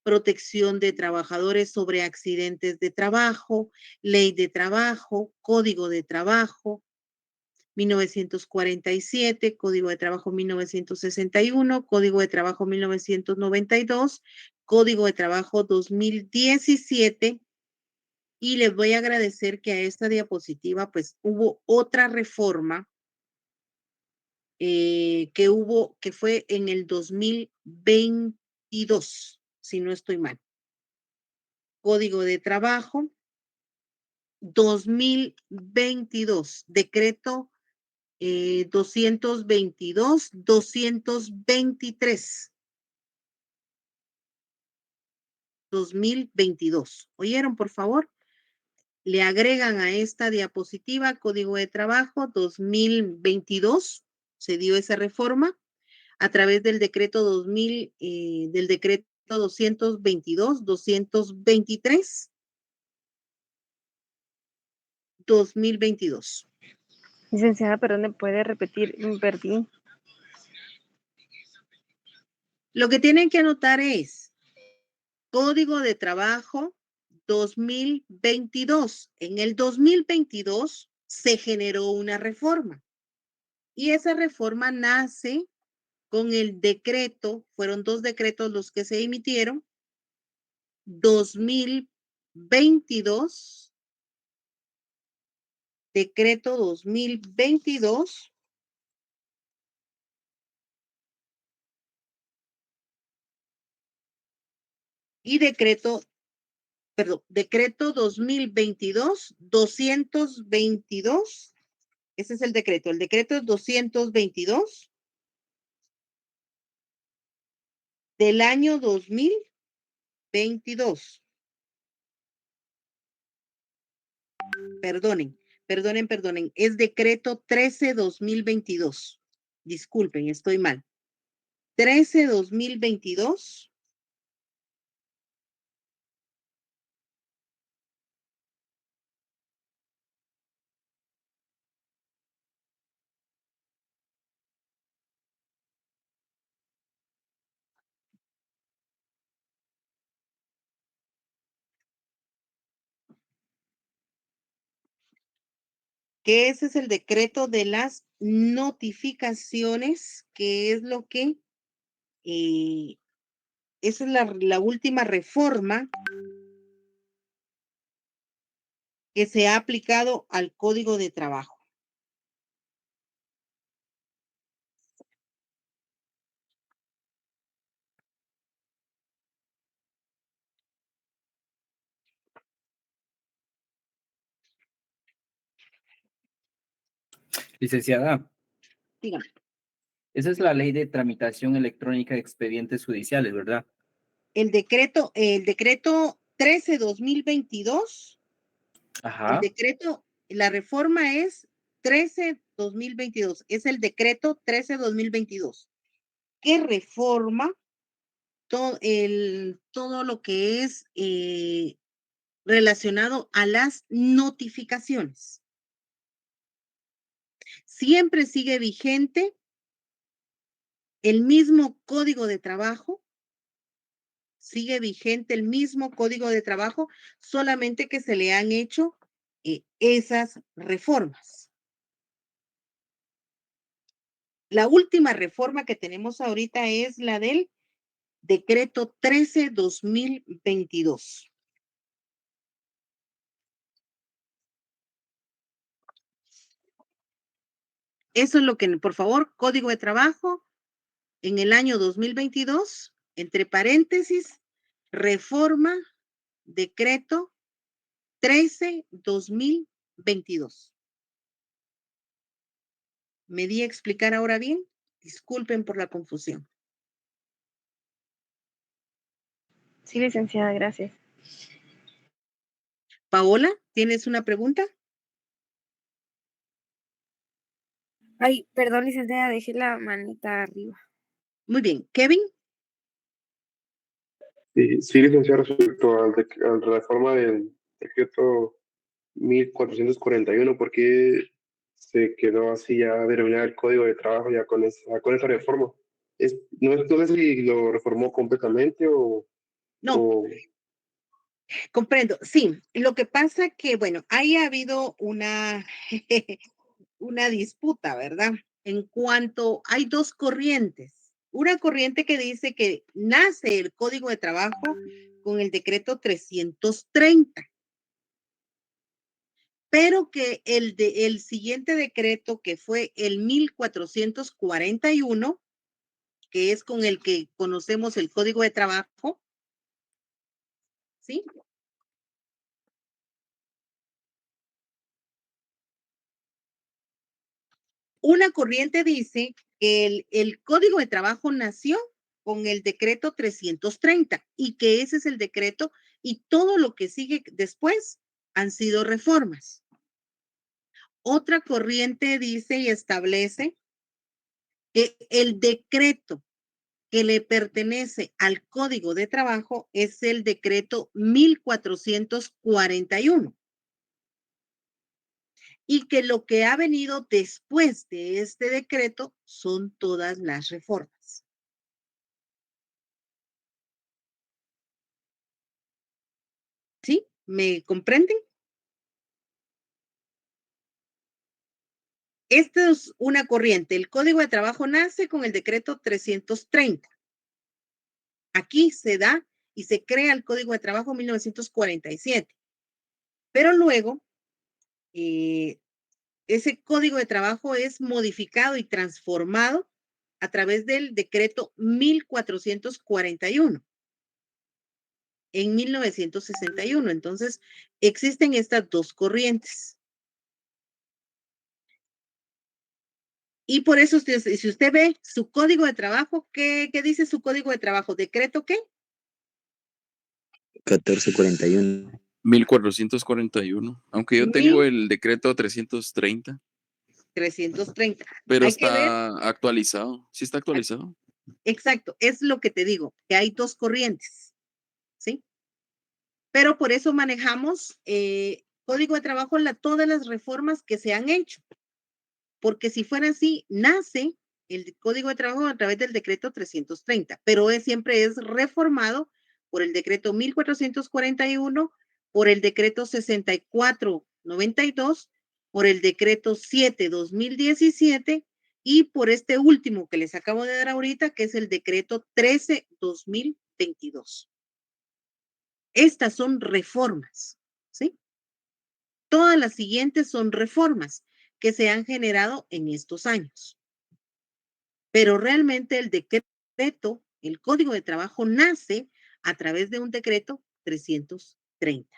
protección de trabajadores sobre accidentes de trabajo, ley de trabajo, código de trabajo, 1947, Código de Trabajo 1961, Código de Trabajo 1992, Código de Trabajo 2017. Y les voy a agradecer que a esta diapositiva pues hubo otra reforma que fue en el 2022, si no estoy mal. Código de Trabajo 2022, decreto 222, 223, 2022. ¿Oyeron, por favor? Le agregan a esta diapositiva Código de Trabajo 2022, se dio esa reforma a través del decreto 222, 223, 2022. Licenciada, perdón, ¿me puede repetir? Perdí. Lo que tienen que anotar es Código de Trabajo 2022. En el 2022 se generó una reforma y esa reforma nace con el decreto, fueron 2 decretos los que se emitieron, 2022, decreto 2022, y decreto 2022, 222, ese es el decreto es 222 del año 2022. Perdonen, es decreto 13-2022. Disculpen, estoy mal. 13-2022. Que ese es el decreto de las notificaciones, que es lo que, esa es la última reforma que se ha aplicado al Código de Trabajo. Licenciada, Dígame. esa es la ley de tramitación electrónica de expedientes judiciales, ¿verdad? El decreto 13-2022, el Ajá. decreto, la reforma es 13-2022, es el decreto 13-2022, que reforma todo lo que es relacionado a las notificaciones. Siempre sigue vigente el mismo Código de Trabajo, sigue vigente el mismo Código de Trabajo, solamente que se le han hecho esas reformas. La última reforma que tenemos ahorita es la del decreto 13-2022. Eso es lo que, por favor, Código de Trabajo en el año 2022, entre paréntesis, reforma, decreto 13-2022. ¿Me di a explicar ahora bien? Disculpen por la confusión. Sí, licenciada, gracias. Paola, ¿tienes una pregunta? Ay, perdón, licenciada, dejé la manita arriba. Muy bien. Kevin. Sí, licenciado, respecto a la reforma del decreto 1441, ¿por qué se quedó así ya denominado el Código de Trabajo ya con esa reforma? No sé si lo reformó completamente No, o comprendo. Sí, lo que pasa que, bueno, ahí ha habido una disputa, ¿verdad? En cuanto hay dos corrientes. Una corriente que dice que nace el Código de Trabajo con el decreto 330, pero que el siguiente decreto, que fue el 1441, que es con el que conocemos el Código de Trabajo, ¿sí? Una corriente dice que el Código de Trabajo nació con el decreto 330 y que ese es el decreto y todo lo que sigue después han sido reformas. Otra corriente dice y establece que el decreto que le pertenece al Código de Trabajo es el decreto 1441 y que lo que ha venido después de este decreto son todas las reformas. ¿Sí? ¿Me comprenden? Esta es una corriente. El Código de Trabajo nace con el decreto 330. Aquí se da y se crea el Código de Trabajo en 1947. Pero luego, ese Código de Trabajo es modificado y transformado a través del decreto 1441 en 1961. Entonces, existen estas dos corrientes. Y por eso, si usted ve su código de trabajo, ¿qué dice su código de trabajo? ¿Decreto qué? 1441. 1441. Aunque yo tengo el decreto 330, 330. pero Hay que ver, está actualizado. ¿Sí está actualizado? exacto, es lo que te digo, que hay dos corrientes, ¿sí? Pero por eso manejamos código de trabajo, todas las reformas que se han hecho. Porque si fuera así, nace el Código de Trabajo a través del decreto 330, pero siempre es reformado por el decreto 1441, por el decreto 6492, por el decreto 7/2017 y por este último que les acabo de dar ahorita, que es el decreto 13/2022. Estas son reformas, ¿sí? Todas las siguientes son reformas que se han generado en estos años. Pero realmente el decreto, el Código de Trabajo nace a través de un decreto 330.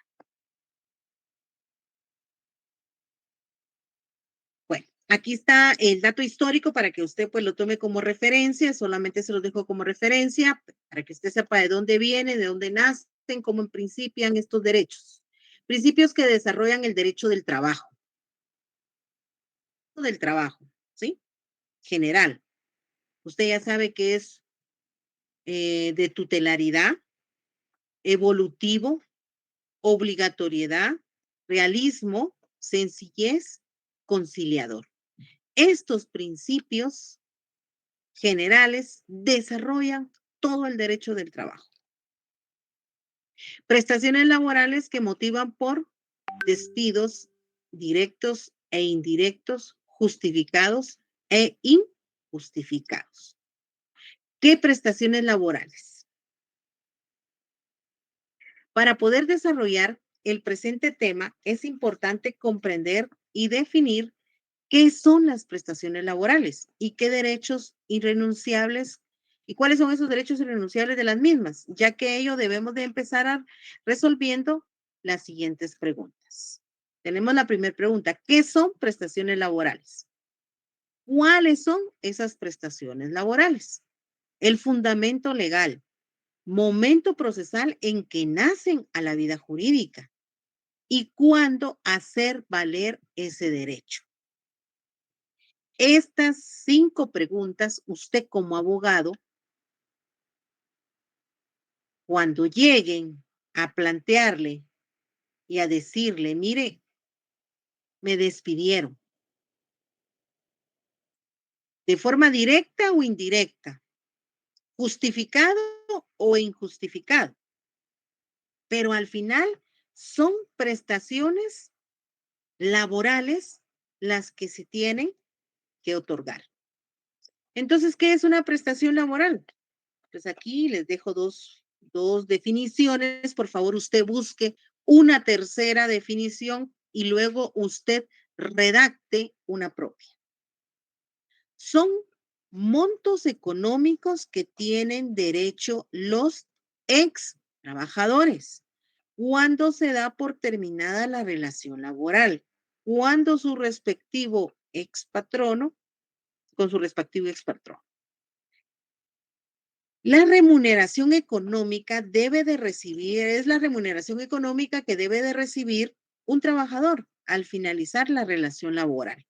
Bueno, aquí está el dato histórico para que usted pues lo tome como referencia, solamente se lo dejo como referencia para que usted sepa de dónde viene, de dónde nacen, cómo principian estos derechos. Principios que desarrollan el derecho del trabajo, ¿sí? General. Usted ya sabe que es de tutelaridad, evolutivo, obligatoriedad, realismo, sencillez, conciliador. Estos principios generales desarrollan todo el derecho del trabajo. Prestaciones laborales que motivan por despidos directos e indirectos, justificados e injustificados. ¿Qué prestaciones laborales? Para poder desarrollar el presente tema, es importante comprender y definir qué son las prestaciones laborales y qué derechos irrenunciables y cuáles son esos derechos irrenunciables de las mismas, ya que ello debemos de empezar resolviendo las siguientes preguntas. Tenemos la primera pregunta, ¿qué son prestaciones laborales? ¿Cuáles son esas prestaciones laborales? El fundamento legal, momento procesal en que nacen a la vida jurídica y cuándo hacer valer ese derecho. Estas 5 preguntas, usted como abogado, cuando lleguen a plantearle y a decirle, mire, me despidieron, de forma directa o indirecta, justificado o injustificado, pero al final son prestaciones laborales las que se tienen que otorgar. Entonces, ¿qué es una prestación laboral? Pues aquí les dejo dos definiciones. Por favor, usted busque una tercera definición y luego usted redacte una propia. Son montos económicos que tienen derecho los ex trabajadores cuando se da por terminada la relación laboral, cuando su respectivo ex patrono, con su respectivo ex patrono. La remuneración económica es la remuneración económica que debe de recibir un trabajador al finalizar la relación laboral,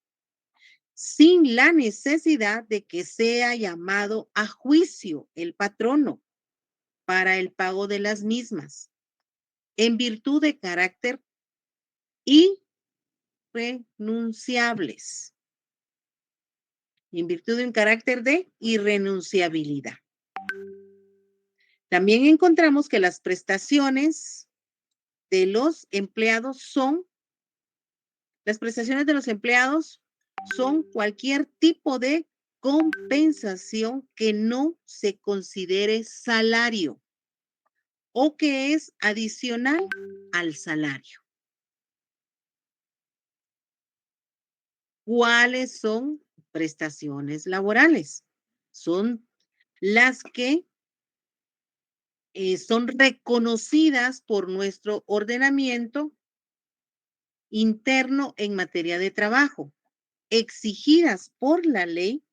sin la necesidad de que sea llamado a juicio el patrono para el pago de las mismas, en virtud de carácter irrenunciables, en virtud de un carácter de irrenunciabilidad. También encontramos que las prestaciones de los empleados son cualquier tipo de compensación que no se considere salario o que es adicional al salario. ¿Cuáles son prestaciones laborales? Son las que son reconocidas por nuestro ordenamiento interno en materia de trabajo, exigidas por la ley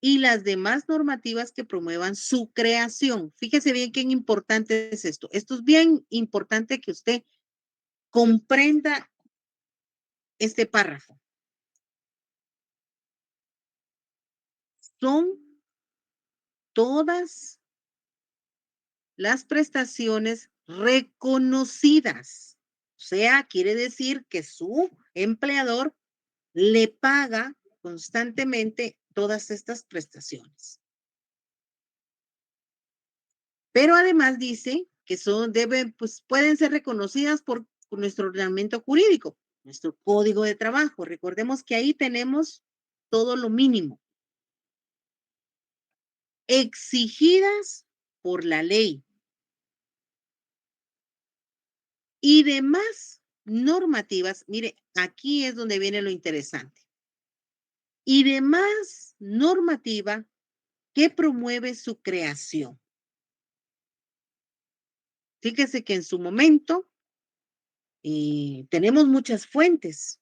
y las demás normativas que promuevan su creación. Fíjese bien qué importante es esto. Esto es bien importante que usted comprenda este párrafo. Son todas las prestaciones reconocidas. O sea, quiere decir que su empleador le paga constantemente todas estas prestaciones. Pero además dice que pueden ser reconocidas por nuestro ordenamiento jurídico, nuestro código de trabajo. Recordemos que ahí tenemos todo lo mínimo. Exigidas por la ley. Y demás normativas, mire, aquí es donde viene lo interesante. Y demás normativa que promueve su creación. Fíjese que en su momento tenemos muchas fuentes.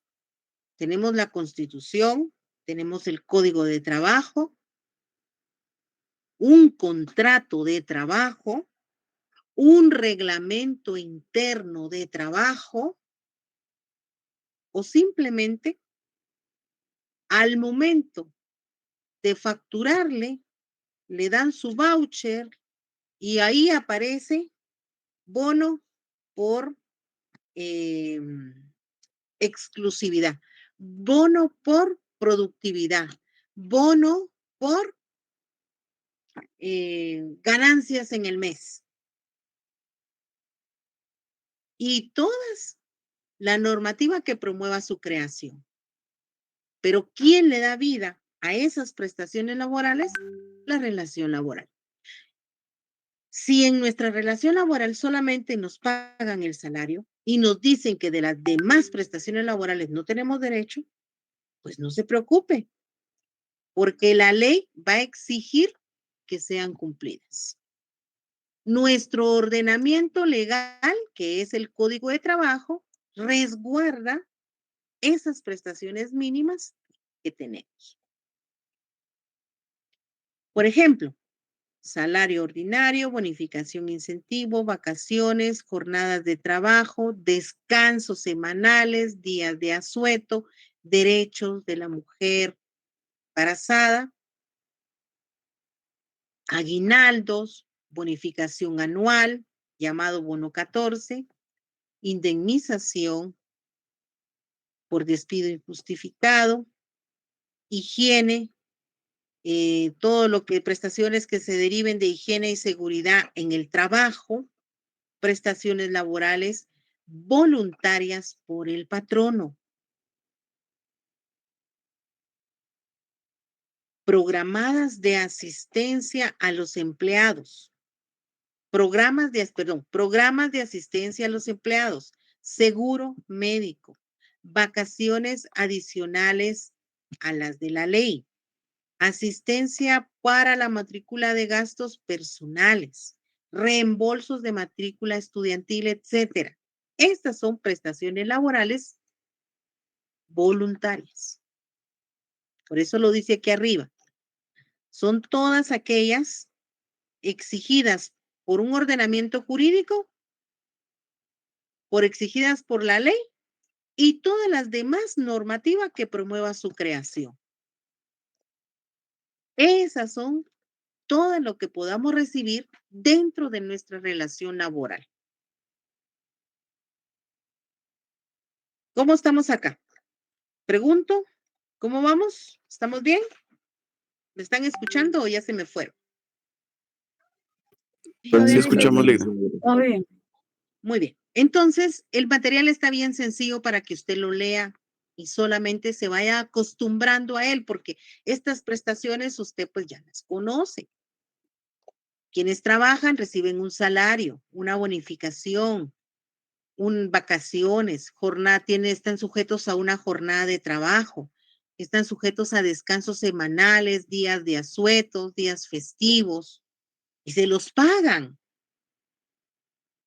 Tenemos la Constitución, tenemos el Código de Trabajo, un contrato de trabajo, un reglamento interno de trabajo o simplemente al momento de facturarle, le dan su voucher y ahí aparece bono por exclusividad, bono por productividad, bono por ganancias en el mes. Y todas la normativa que promueva su creación. Pero ¿quién le da vida a esas prestaciones laborales? La relación laboral. Si en nuestra relación laboral solamente nos pagan el salario y nos dicen que de las demás prestaciones laborales no tenemos derecho, pues no se preocupe, porque la ley va a exigir que sean cumplidas. Nuestro ordenamiento legal, que es el Código de Trabajo, resguarda esas prestaciones mínimas que tenemos. Por ejemplo, salario ordinario, bonificación, incentivo, vacaciones, jornadas de trabajo, descansos semanales, días de asueto, derechos de la mujer embarazada, aguinaldos, bonificación anual, llamado bono 14, indemnización por despido injustificado, higiene, todo lo que prestaciones que se deriven de higiene y seguridad en el trabajo, prestaciones laborales voluntarias por el patrono. programadas de asistencia a los empleados. Programas de asistencia a los empleados, seguro médico, vacaciones adicionales a las de la ley, asistencia para la matrícula de gastos personales, reembolsos de matrícula estudiantil, etcétera. Estas son prestaciones laborales voluntarias. Por eso lo dice aquí arriba. Son todas aquellas exigidas por un ordenamiento jurídico, exigidas por la ley y todas las demás normativas que promueva su creación. Esas son todo lo que podamos recibir dentro de nuestra relación laboral. ¿Cómo estamos acá? Pregunto, ¿cómo vamos? ¿Estamos bien? ¿Me están escuchando o ya se me fueron? Sí, escuchamos, Leida. Muy bien. Entonces, el material está bien sencillo para que usted lo lea y solamente se vaya acostumbrando a él, porque estas prestaciones usted pues ya las conoce. Quienes trabajan reciben un salario, una bonificación, vacaciones, están sujetos a una jornada de trabajo, están sujetos a descansos semanales, días de asuetos, días festivos, y se los pagan.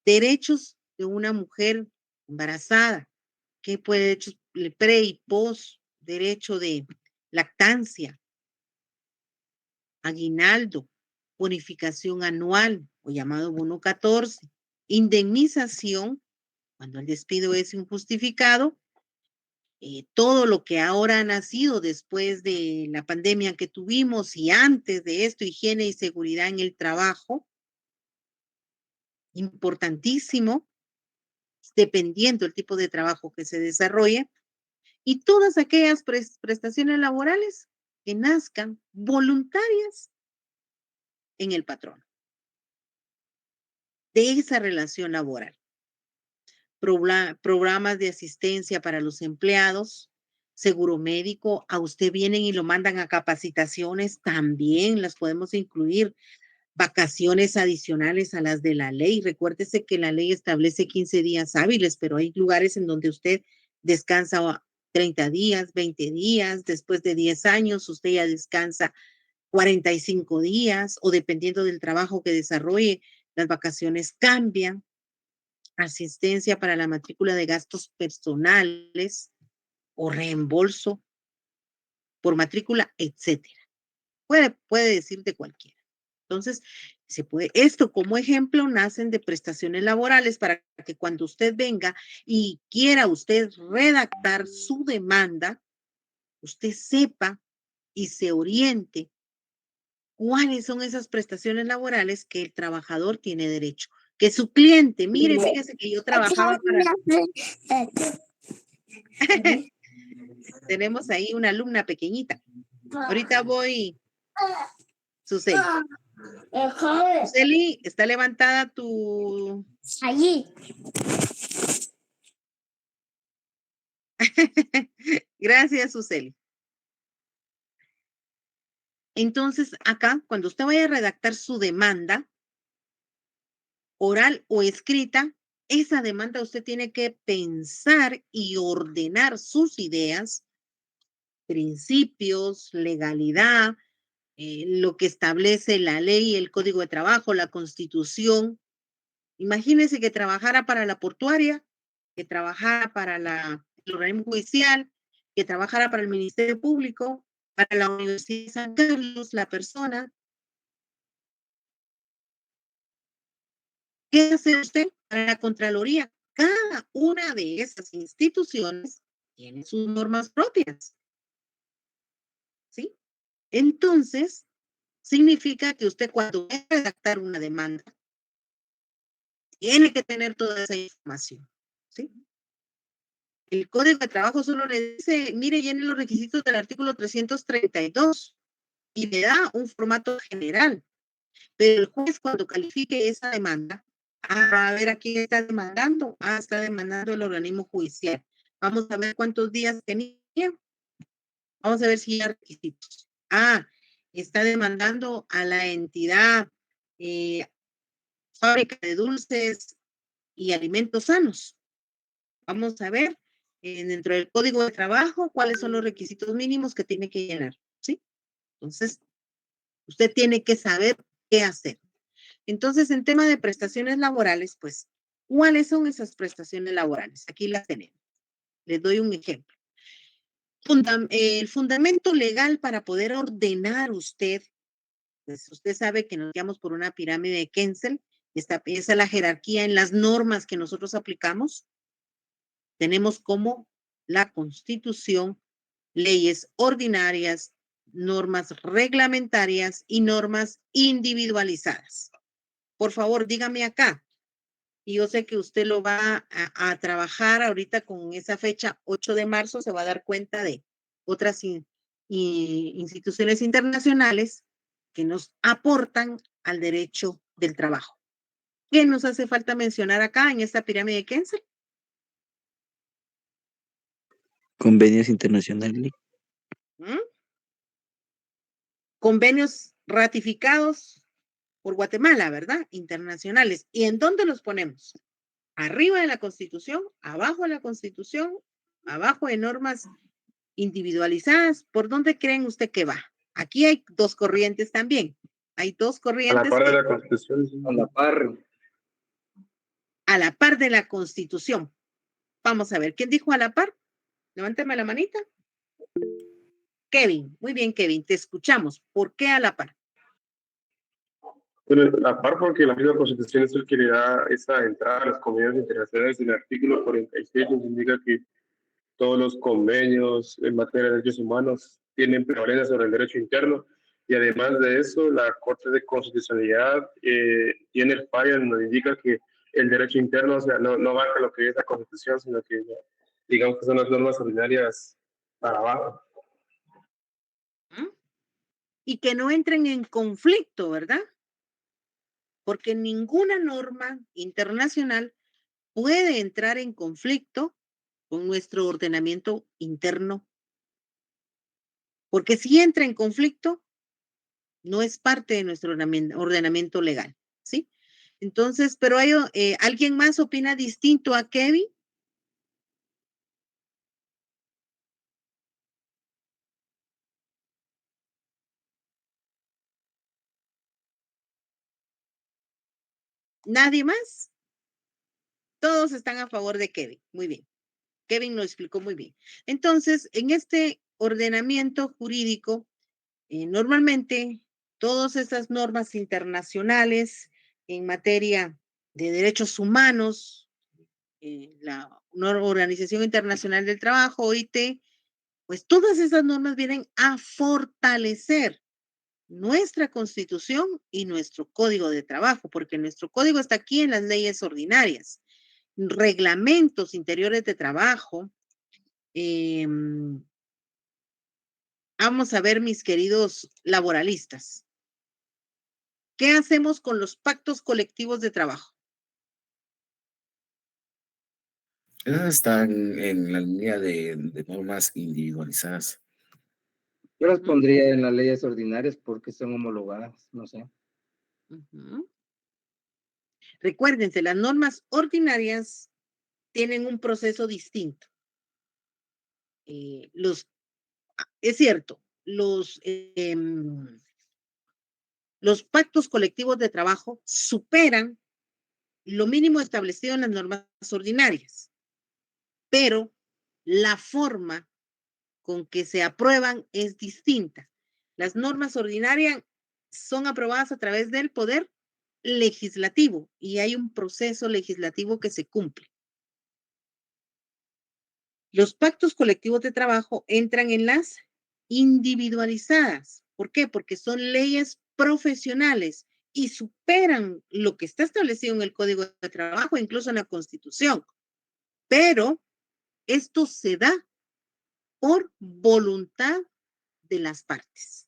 Derechos de una mujer embarazada, que puede derechos pre y post, derecho de lactancia, aguinaldo, bonificación anual o llamado bono 14, indemnización cuando el despido es injustificado, todo lo que ahora ha nacido después de la pandemia que tuvimos y antes de esto, higiene y seguridad en el trabajo, importantísimo, dependiendo del tipo de trabajo que se desarrolle, y todas aquellas prestaciones laborales que nazcan voluntarias en el patrón de esa relación laboral. Programas de asistencia para los empleados, seguro médico, a usted vienen y lo mandan a capacitaciones, también las podemos incluir, vacaciones adicionales a las de la ley. Recuérdese que la ley establece 15 días hábiles, pero hay lugares en donde usted descansa 30 días, 20 días, después de 10 años usted ya descansa 45 días o dependiendo del trabajo que desarrolle, las vacaciones cambian. Asistencia para la matrícula de gastos personales o reembolso por matrícula, etcétera. Puede decir de cualquiera. Entonces, esto como ejemplo nacen de prestaciones laborales para que cuando usted venga y quiera usted redactar su demanda, usted sepa y se oriente cuáles son esas prestaciones laborales que el trabajador tiene derecho. Que su cliente, mire, fíjese que yo trabajaba para... Tenemos ahí una alumna pequeñita. Ahorita voy, Suseli. Suseli, ¿está levantada tu...? Allí. Gracias, Suseli. Entonces, acá, cuando usted vaya a redactar su demanda, oral o escrita, esa demanda usted tiene que pensar y ordenar sus ideas, principios, legalidad, lo que establece la ley, el Código de Trabajo, la Constitución. Imagínese que trabajara para la portuaria, que trabajara para el organismo judicial, que trabajara para el Ministerio Público, para la Universidad de San Carlos, la persona. ¿Qué hace usted para la Contraloría? Cada una de esas instituciones tiene sus normas propias. ¿Sí? Entonces, significa que usted cuando va a redactar una demanda, tiene que tener toda esa información. ¿Sí? El Código de Trabajo solo le dice, mire, llene los requisitos del artículo 332 y le da un formato general. Pero el juez cuando califique esa demanda, a ver a quién está demandando. Está demandando el organismo judicial. Vamos a ver cuántos días tenía. Vamos a ver si hay requisitos. está demandando a la entidad fábrica de dulces y alimentos sanos. Vamos a ver dentro del código de trabajo cuáles son los requisitos mínimos que tiene que llenar, ¿sí? Entonces, usted tiene que saber qué hacer. Entonces, en tema de prestaciones laborales, pues, ¿cuáles son esas prestaciones laborales? Aquí las tenemos. Les doy un ejemplo. El fundamento legal para poder ordenar usted, pues usted sabe que nos guiamos por una pirámide de Kensel, esa es la jerarquía en las normas que nosotros aplicamos. Tenemos como la Constitución, leyes ordinarias, normas reglamentarias y normas individualizadas. Por favor, dígame acá. Y yo sé que usted lo va a trabajar ahorita con esa fecha, 8 de marzo, se va a dar cuenta de otras instituciones internacionales que nos aportan al derecho del trabajo. ¿Qué nos hace falta mencionar acá en esta pirámide de Kensel? Convenios internacionales. ¿Mm? Convenios ratificados por Guatemala, ¿verdad? Internacionales. ¿Y en dónde los ponemos? Arriba de la Constitución, abajo de la Constitución, abajo de normas individualizadas. ¿Por dónde creen usted que va? Aquí hay dos corrientes también. Hay dos A la corrientes par de la Constitución. Sí. A la par. a la par de la Constitución. Vamos a ver, ¿quién dijo a la par? Levánteme la manita. Kevin, muy bien, Kevin, te escuchamos. ¿Por qué a la par? Bueno, a la par porque la misma Constitución es el que le da esa entrada a los convenios internacionales. El artículo 46 nos indica que todos los convenios en materia de derechos humanos tienen prevalencia sobre el derecho interno, y además de eso, la Corte de Constitucionalidad tiene el fallo donde nos indica que el derecho interno, o sea, no abarca lo que es la Constitución, sino que digamos que son las normas ordinarias para abajo. Y que no entren en conflicto, ¿verdad? Porque ninguna norma internacional puede entrar en conflicto con nuestro ordenamiento interno. Porque si entra en conflicto, no es parte de nuestro ordenamiento legal, ¿sí? Entonces, pero hay, ¿alguien más opina distinto a Kevin? ¿Nadie más? Todos están a favor de Kevin. Muy bien. Kevin lo explicó muy bien. Entonces, en este ordenamiento jurídico, normalmente todas esas normas internacionales en materia de derechos humanos, la Organización Internacional del Trabajo, OIT, pues todas esas normas vienen a fortalecer nuestra Constitución y nuestro Código de Trabajo, porque nuestro código está aquí en las leyes ordinarias, reglamentos interiores de trabajo. Vamos a ver, mis queridos laboralistas, ¿qué hacemos con los pactos colectivos de trabajo? Esas están en la línea de normas individualizadas. Yo las pondría en las leyes ordinarias porque son homologadas, no sé. Recuérdense, las normas ordinarias tienen un proceso distinto. Es cierto, los pactos colectivos de trabajo superan lo mínimo establecido en las normas ordinarias, pero la forma con que se aprueban es distinta. Las normas ordinarias son aprobadas a través del poder legislativo y hay un proceso legislativo que se cumple. Los pactos colectivos de trabajo entran en las individualizadas. ¿Por qué? Porque son leyes profesionales y superan lo que está establecido en el Código de Trabajo, incluso en la Constitución. Pero esto se da por voluntad de las partes.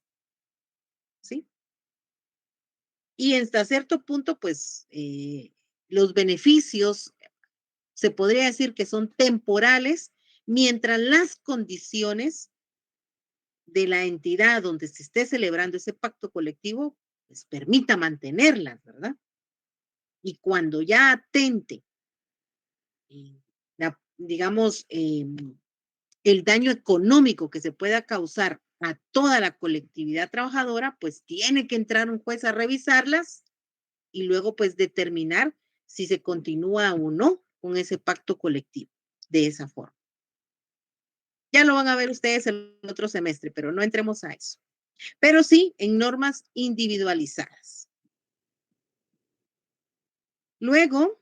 ¿Sí? Y hasta cierto punto, pues, los beneficios se podría decir que son temporales, mientras las condiciones de la entidad donde se esté celebrando ese pacto colectivo, pues permita mantenerlas, ¿verdad? Y cuando ya atente, digamos, el daño económico que se pueda causar a toda la colectividad trabajadora, pues tiene que entrar un juez a revisarlas y luego pues determinar si se continúa o no con ese pacto colectivo de esa forma. Ya lo van a ver ustedes el otro semestre, pero no entremos a eso. Pero sí en normas individualizadas. Luego,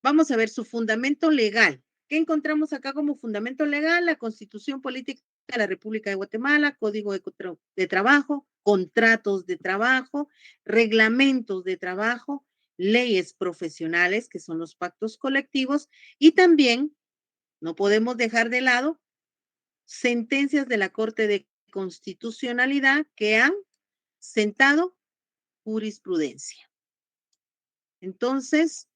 vamos a ver su fundamento legal. ¿Qué encontramos acá como fundamento legal? La Constitución Política de la República de Guatemala, Código de Trabajo, contratos de trabajo, reglamentos de trabajo, leyes profesionales, que son los pactos colectivos, y también no podemos dejar de lado sentencias de la Corte de Constitucionalidad que han sentado jurisprudencia. Entonces,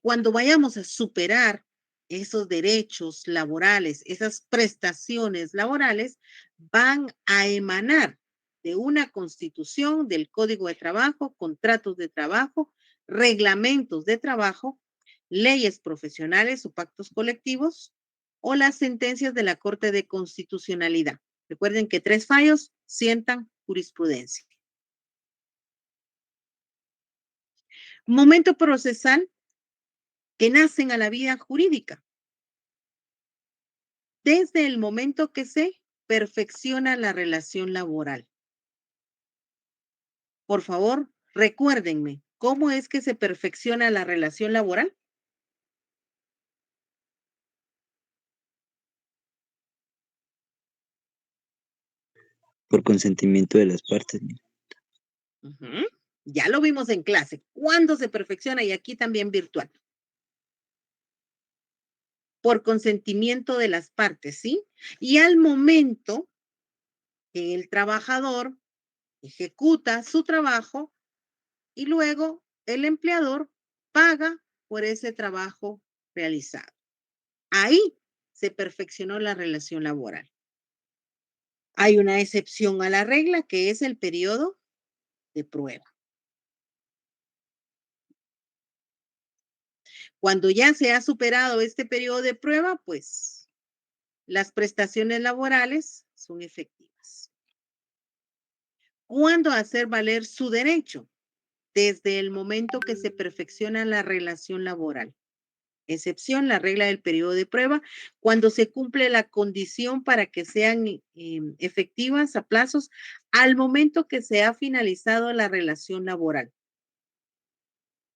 cuando vayamos a superar esos derechos laborales, esas prestaciones laborales, van a emanar de una constitución, del Código de Trabajo, contratos de trabajo, reglamentos de trabajo, leyes profesionales o pactos colectivos, o las sentencias de la Corte de Constitucionalidad. Recuerden que 3 fallos sientan jurisprudencia. Momento procesal que nacen a la vida jurídica. Desde el momento que se perfecciona la relación laboral. Por favor, recuérdenme, ¿cómo es que se perfecciona la relación laboral? Por consentimiento de las partes. Uh-huh. Ya lo vimos en clase. ¿Cuándo se perfecciona? Y aquí también virtual. Por consentimiento de las partes, ¿sí? Y al momento que el trabajador ejecuta su trabajo y luego el empleador paga por ese trabajo realizado. Ahí se perfeccionó la relación laboral. Hay una excepción a la regla que es el periodo de prueba. Cuando ya se ha superado este periodo de prueba, pues las prestaciones laborales son efectivas. ¿Cuándo hacer valer su derecho? Desde el momento que se perfecciona la relación laboral. Excepción, la regla del periodo de prueba, cuando se cumple la condición para que sean efectivas a plazos al momento que se ha finalizado la relación laboral.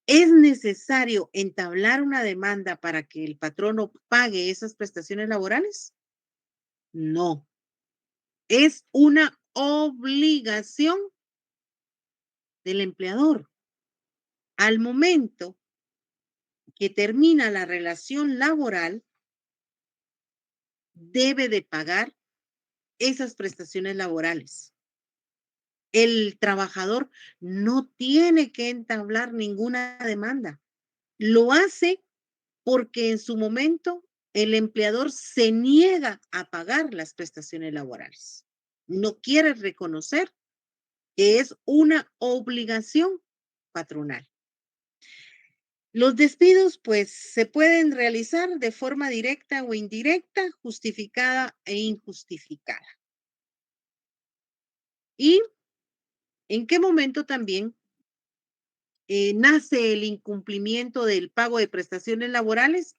¿Es necesario entablar una demanda para que el patrono pague esas prestaciones laborales? No. Es una obligación del empleador. Al momento que termina la relación laboral, debe de pagar esas prestaciones laborales. El trabajador no tiene que entablar ninguna demanda. Lo hace porque en su momento el empleador se niega a pagar las prestaciones laborales. No quiere reconocer que es una obligación patronal. Los despidos, pues, se pueden realizar de forma directa o indirecta, justificada e injustificada. ¿Y en qué momento también nace el incumplimiento del pago de prestaciones laborales?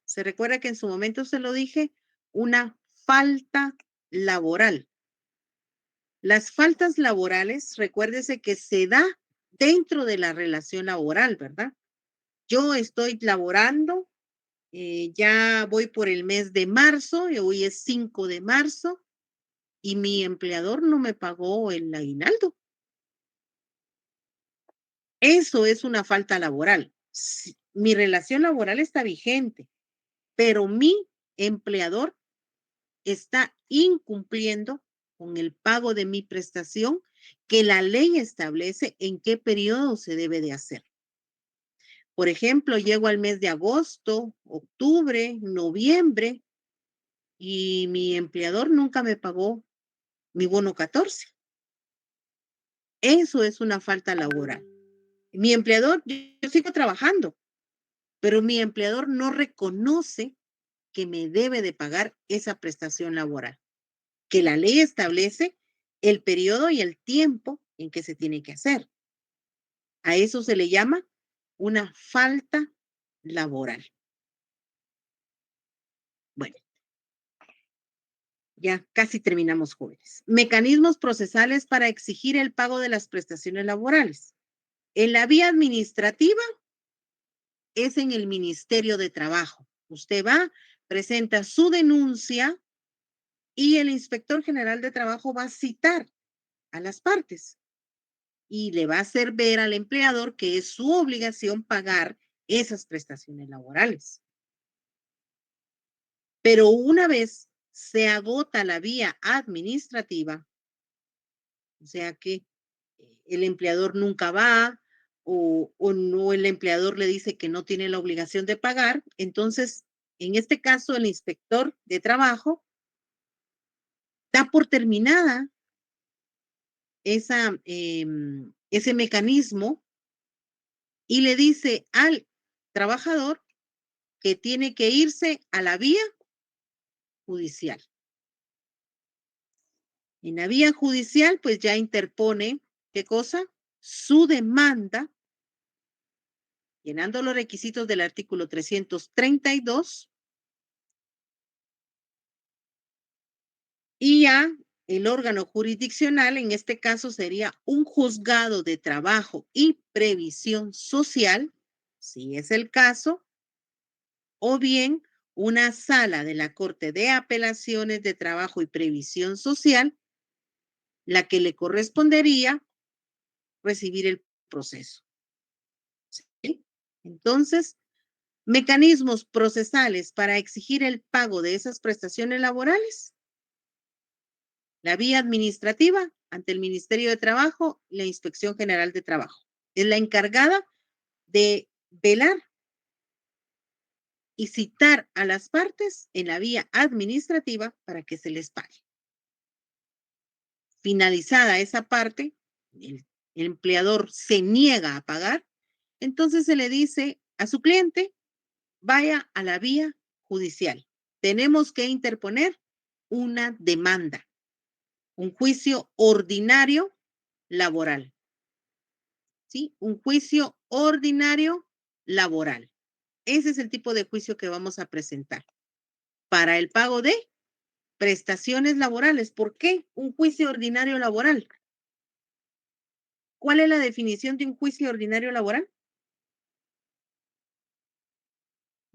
Se recuerda que en su momento se lo dije, una falta laboral. Las faltas laborales, recuérdese que se da dentro de la relación laboral, ¿verdad? Yo estoy laborando, ya voy por el mes de marzo, y hoy es 5 de marzo, y mi empleador no me pagó el aguinaldo. Eso es una falta laboral. Mi relación laboral está vigente, pero mi empleador está incumpliendo con el pago de mi prestación que la ley establece en qué periodo se debe de hacer. Por ejemplo, llego al mes de agosto, octubre, noviembre y mi empleador nunca me pagó mi bono 14. Eso es una falta laboral. Mi empleador, yo sigo trabajando, pero mi empleador no reconoce que me debe de pagar esa prestación laboral, que la ley establece el periodo y el tiempo en que se tiene que hacer. A eso se le llama una falta laboral. Bueno, ya casi terminamos, jóvenes. Mecanismos procesales para exigir el pago de las prestaciones laborales. En la vía administrativa es en el Ministerio de Trabajo. Usted va, presenta su denuncia y el inspector general de trabajo va a citar a las partes y le va a hacer ver al empleador que es su obligación pagar esas prestaciones laborales. Pero una vez se agota la vía administrativa, o sea que el empleador nunca va o no, el empleador le dice que no tiene la obligación de pagar, entonces, en este caso, el inspector de trabajo da por terminada ese mecanismo y le dice al trabajador que tiene que irse a la vía judicial. En la vía judicial, pues ya interpone, ¿qué cosa? Su demanda, llenando los requisitos del artículo 332, y ya el órgano jurisdiccional, en este caso sería un juzgado de trabajo y previsión social, si es el caso, o bien una sala de la Corte de Apelaciones de Trabajo y Previsión Social, la que le correspondería recibir el proceso. ¿Sí? Entonces, mecanismos procesales para exigir el pago de esas prestaciones laborales. La vía administrativa ante el Ministerio de Trabajo, la Inspección General de Trabajo. Es la encargada de velar y citar a las partes en la vía administrativa para que se les pague. Finalizada esa parte, el empleador se niega a pagar, entonces se le dice a su cliente, vaya a la vía judicial. Tenemos que interponer una demanda, un juicio ordinario laboral. ¿Sí? Un juicio ordinario laboral. Ese es el tipo de juicio que vamos a presentar para el pago de prestaciones laborales. ¿Por qué un juicio ordinario laboral? ¿Cuál es la definición de un juicio ordinario laboral?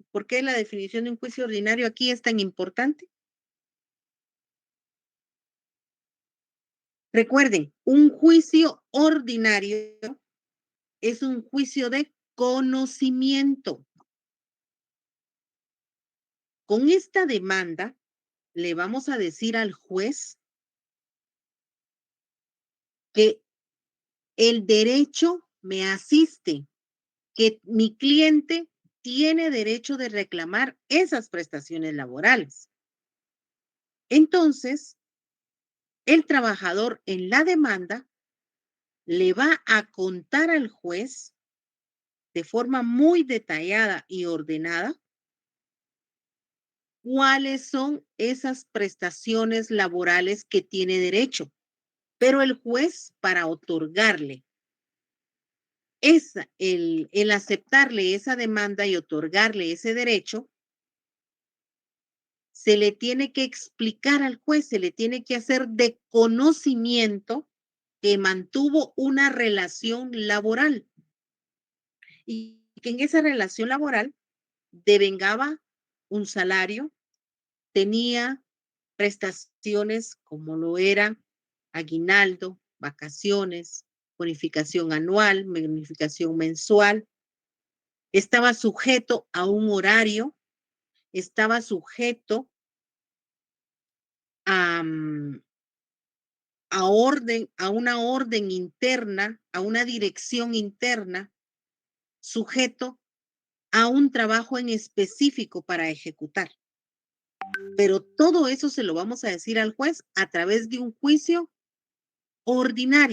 ¿Por qué la definición de un juicio ordinario aquí es tan importante? Recuerden, un juicio ordinario es un juicio de conocimiento. Con esta demanda, le vamos a decir al juez que el derecho me asiste, que mi cliente tiene derecho de reclamar esas prestaciones laborales. Entonces, el trabajador en la demanda le va a contar al juez de forma muy detallada y ordenada cuáles son esas prestaciones laborales que tiene derecho. Pero el juez, para otorgarle el aceptarle esa demanda y otorgarle ese derecho, se le tiene que explicar al juez, se le tiene que hacer de conocimiento que mantuvo una relación laboral y que en esa relación laboral devengaba un salario, tenía prestaciones como lo era aguinaldo, vacaciones, bonificación anual, bonificación mensual, estaba sujeto a un horario, estaba sujeto a, a una orden interna, a una dirección interna, sujeto a un trabajo en específico para ejecutar. Pero todo eso se lo vamos a decir al juez a través de un juicio ordinario.